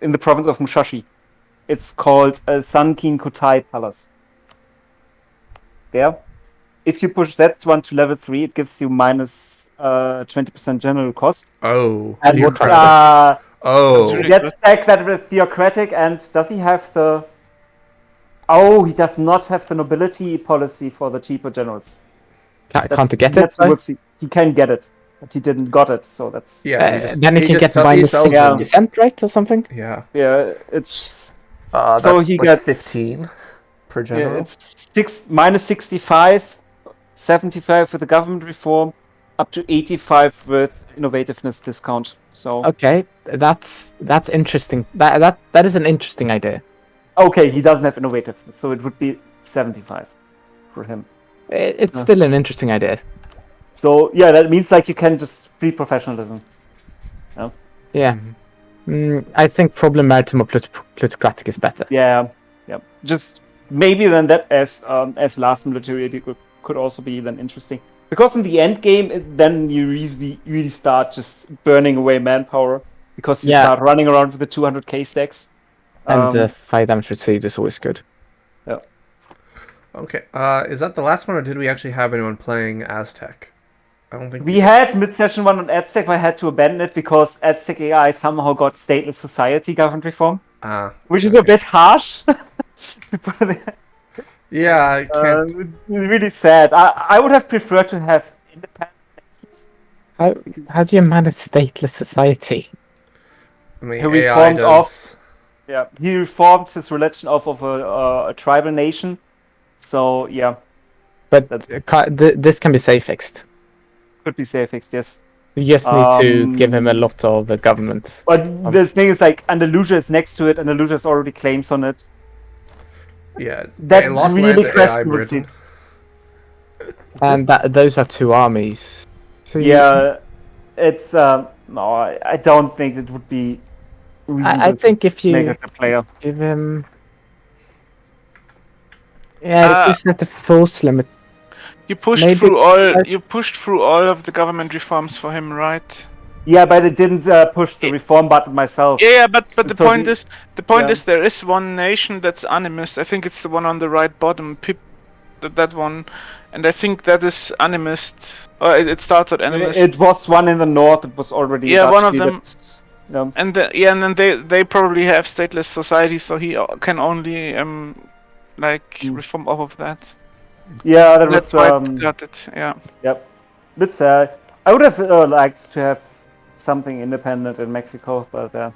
In the province of Musashi. It's called Sankin Kotai Palace. There. If you push that one to level 3, it gives you minus 20% general cost. Oh. And you get stacked that with theocratic, and does he have the... Oh, he does not have the nobility policy for the cheaper generals. Can't he get that's it? Whoopsie. He can get it, but he didn't got it, so that's... Yeah, then he can get minus 60%, right, or something? Yeah. Yeah, it's... so he gets 15 per general. Yeah, it's minus 65, 75 with the government reform, up to 85 with innovativeness discount. So okay, that's interesting. That is an interesting idea. Okay, he doesn't have innovativeness, so it would be 75 for him. It's still an interesting idea. So yeah, that means like you can just free professionalism. No? Yeah. I think problem maritime or plutocratic is better. Yeah. Just maybe then that as last military could also be then interesting, because in the end game then you really start just burning away manpower, because you start running around with the 200k stacks. And 5 damage received is always good. Yeah. Okay. Is that the last one, or did we actually have anyone playing Aztec? I don't think we had mid-session one on Aztec, but I had to abandon it because Aztec AI somehow got stateless society government reform. Which is a bit harsh. Yeah, I can't. It's really sad. I would have preferred to have independent. How do you manage stateless society? I mean, he reformed his religion off of a tribal nation. So yeah. But this can be safe fixed. Could be safe fixed, yes. You just need to give him a lot of the government. But the thing is, like, Andalusia is next to it. Andalusia has already claims on it. Yeah, that's really questionable. And those are 2 armies. So it's no, I don't think it would be reasonable. I think if you make a player, give him, if you set the force limit. You pushed through all. You pushed through all of the government reforms for him, right? Yeah, but it didn't push the reform button myself. Yeah, but the point is, there is one nation that's animist. I think it's the one on the right bottom, that one, and I think that is animist. It starts at animist. It was one in the north. It was already one of them. And then they probably have stateless society, so he can only reform off of that. Yeah, that's why I got it. Yeah. Yep. Bit sad. I would have liked to have something independent in Mexico, but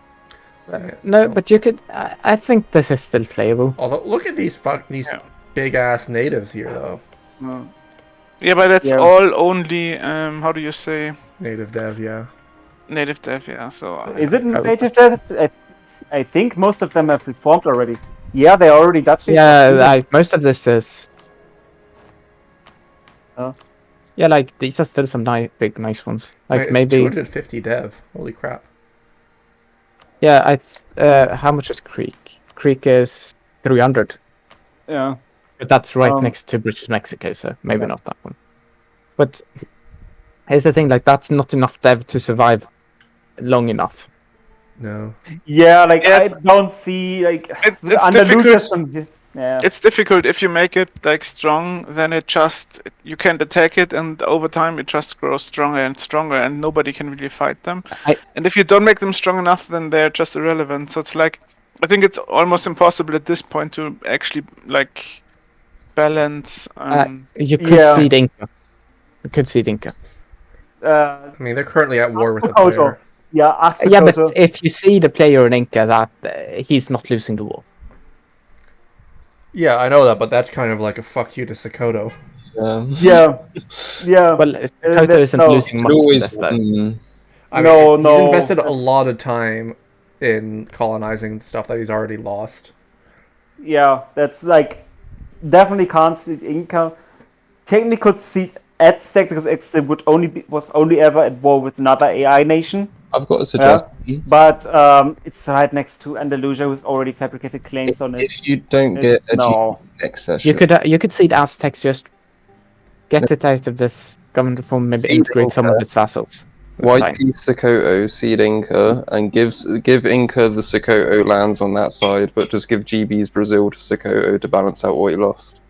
no, but you could. I think this is still playable. Although, look at these big ass natives here though. Yeah, but that's Yeah. all only how do you say Native dev, yeah. native dev? Yeah, so Is it native dev? I think most of them have reformed already. Yeah, they're already Dutchies. Yeah, most of this is. Oh. Yeah, like these are still some big nice ones. Like Wait, maybe. 250 dev. Holy crap. Yeah, how much is Creek? Creek is 300. Yeah. But that's right next to British Mexico, so maybe not that one. But here's the thing, like that's not enough dev to survive long enough. No. Yeah, like Yeah, I don't see like it's Andalusia. Yeah. It's difficult if you make it like strong, then you can't attack it, and over time it just grows stronger and stronger, and nobody can really fight them. And if you don't make them strong enough, then they're just irrelevant. So it's like, I think it's almost impossible at this point to actually like balance. You could see Inca. You could see Inca. I mean, they're currently at war with the Astakoto. player. Yeah, Astakoto. Yeah, but if you see the player in Inca, that he's not losing the war. Yeah, I know that, but that's kind of like a fuck you to Sokoto. Yeah. Well, Sokoto isn't losing much of this, though. I mean, No, he's invested a lot of time in colonizing stuff that he's already lost. Yeah, that's like definitely can't see Inca. Technically could see Aztec because Aztec was only ever at war with another AI nation. I've got a suggestion. But it's right next to Andalusia, who's already fabricated claims on it. If you don't get a GP next session, you could see the Aztecs just get it out of this government form, maybe integrate some of its vassals. White piece Sokoto, seed Inca, and give Inca the Sokoto lands on that side, but just give GB's Brazil to Sokoto to balance out what he lost.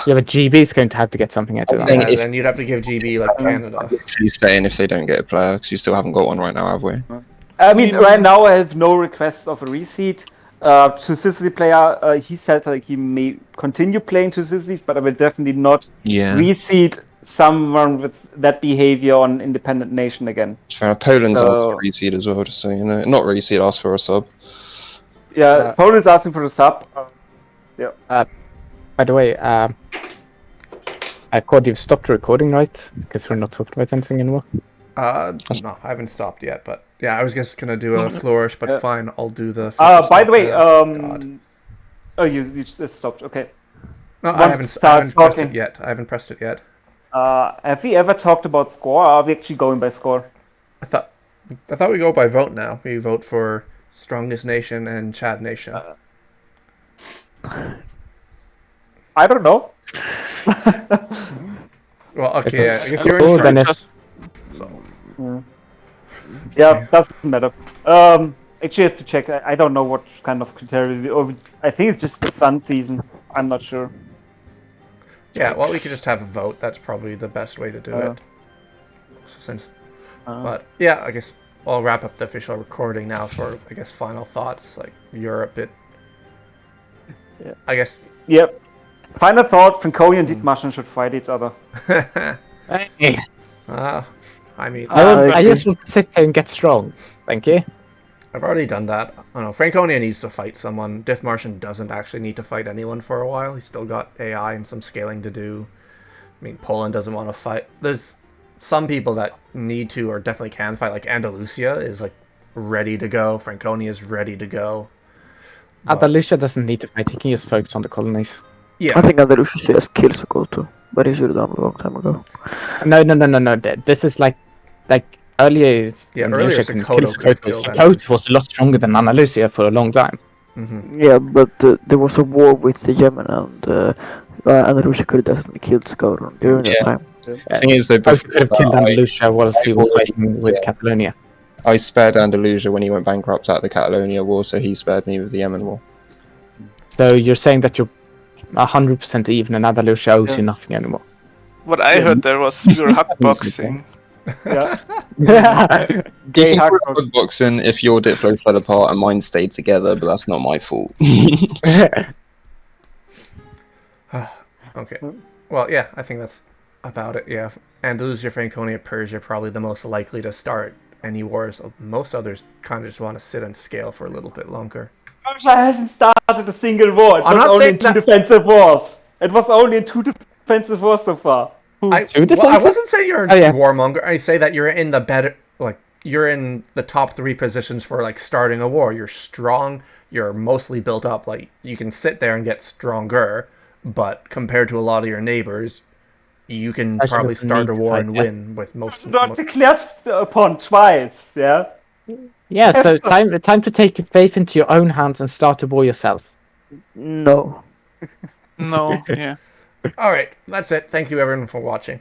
Yeah, but GB's going to have to get something out of that. Yeah, then you'd have to give GB like Canada. I'm literally saying if they don't get a player, because you still haven't got one right now, have we? I mean, right now I have no requests of a reseed. To Sicily player, he said like he may continue playing to Sicilies, but I will definitely not reseed someone with that behavior on independent nation again. It's fair. Poland's asked for reseed as well, just so you know. Not reseed, asked for a sub. Yeah, Poland's asking for a sub. By the way, Cord, you've stopped recording, right? Because we're not talking about anything anymore. No, I haven't stopped yet, but yeah, I was just gonna do a flourish, but fine, I'll do the. By the way, you just stopped. Okay. No, I haven't pressed it yet. I haven't pressed it yet. Have we ever talked about score? Or are we actually going by score? I thought we go by vote now. We vote for strongest nation and Chad nation. I don't know. Well, okay, I guess you're in charge. Yeah, doesn't matter. Actually, I have to check. I don't know what kind of criteria. I think it's just the fun season. I'm not sure. Yeah, well, we could just have a vote. That's probably the best way to do it. But yeah, I guess I'll wrap up the official recording now for final thoughts. Like Europe, I guess. Yep. Final thought: Franconia and Dithmarschen should fight each other. I mean, I just want to sit here and get strong. Thank you. I've already done that. I don't know. Franconia needs to fight someone. Dithmarschen doesn't actually need to fight anyone for a while. He's still got AI and some scaling to do. I mean, Poland doesn't want to fight. There's some people that need to or definitely can fight. Like Andalusia is like ready to go. Franconia is ready to go. Andalusia doesn't need to fight. He can just focus on the colonies. Yeah. I think Andalusia should just kill Sokoto, but he should have done it a long time ago. No. This is like earlier. Earlier Sokoto was a lot stronger than Andalusia for a long time. Mm-hmm. Yeah, but there was a war with the Yemen, and Andalusia could have definitely killed Sokoto during that time. The thing is, they both could have killed Andalusia whilst he was fighting with Catalonia. I spared Andalusia when he went bankrupt at the Catalonia War, so he spared me with the Yemen War. So you're saying that you're 100% even and Andalusia owes you nothing anymore? What I heard there was you were hotboxing. Yeah. Gay boxing if your Diplo fell apart and mine stayed together, but that's not my fault. Okay. Well, yeah, I think that's about it. Yeah, Andalusia, Franconia, Persia probably the most likely to start any wars. Most others kind of just want to sit and scale for a little bit longer. Persia hasn't started a single war. It I'm was not only saying in 2 that- defensive wars. It was only in 2 defensive wars so far. I defensive? wasn't saying you're a Oh, yeah. warmonger. I say that you're in the better, like you're in the top 3 positions for like starting a war. You're strong. You're mostly built up. Like you can sit there and get stronger, but compared to a lot of your neighbors, you can Persia probably doesn't start need a to war fight, and yeah. win with most. Not declared upon twice, yeah? Yeah, so Yes. time to take your faith into your own hands and start a war yourself. No. No, yeah. All right, that's it. Thank you everyone for watching.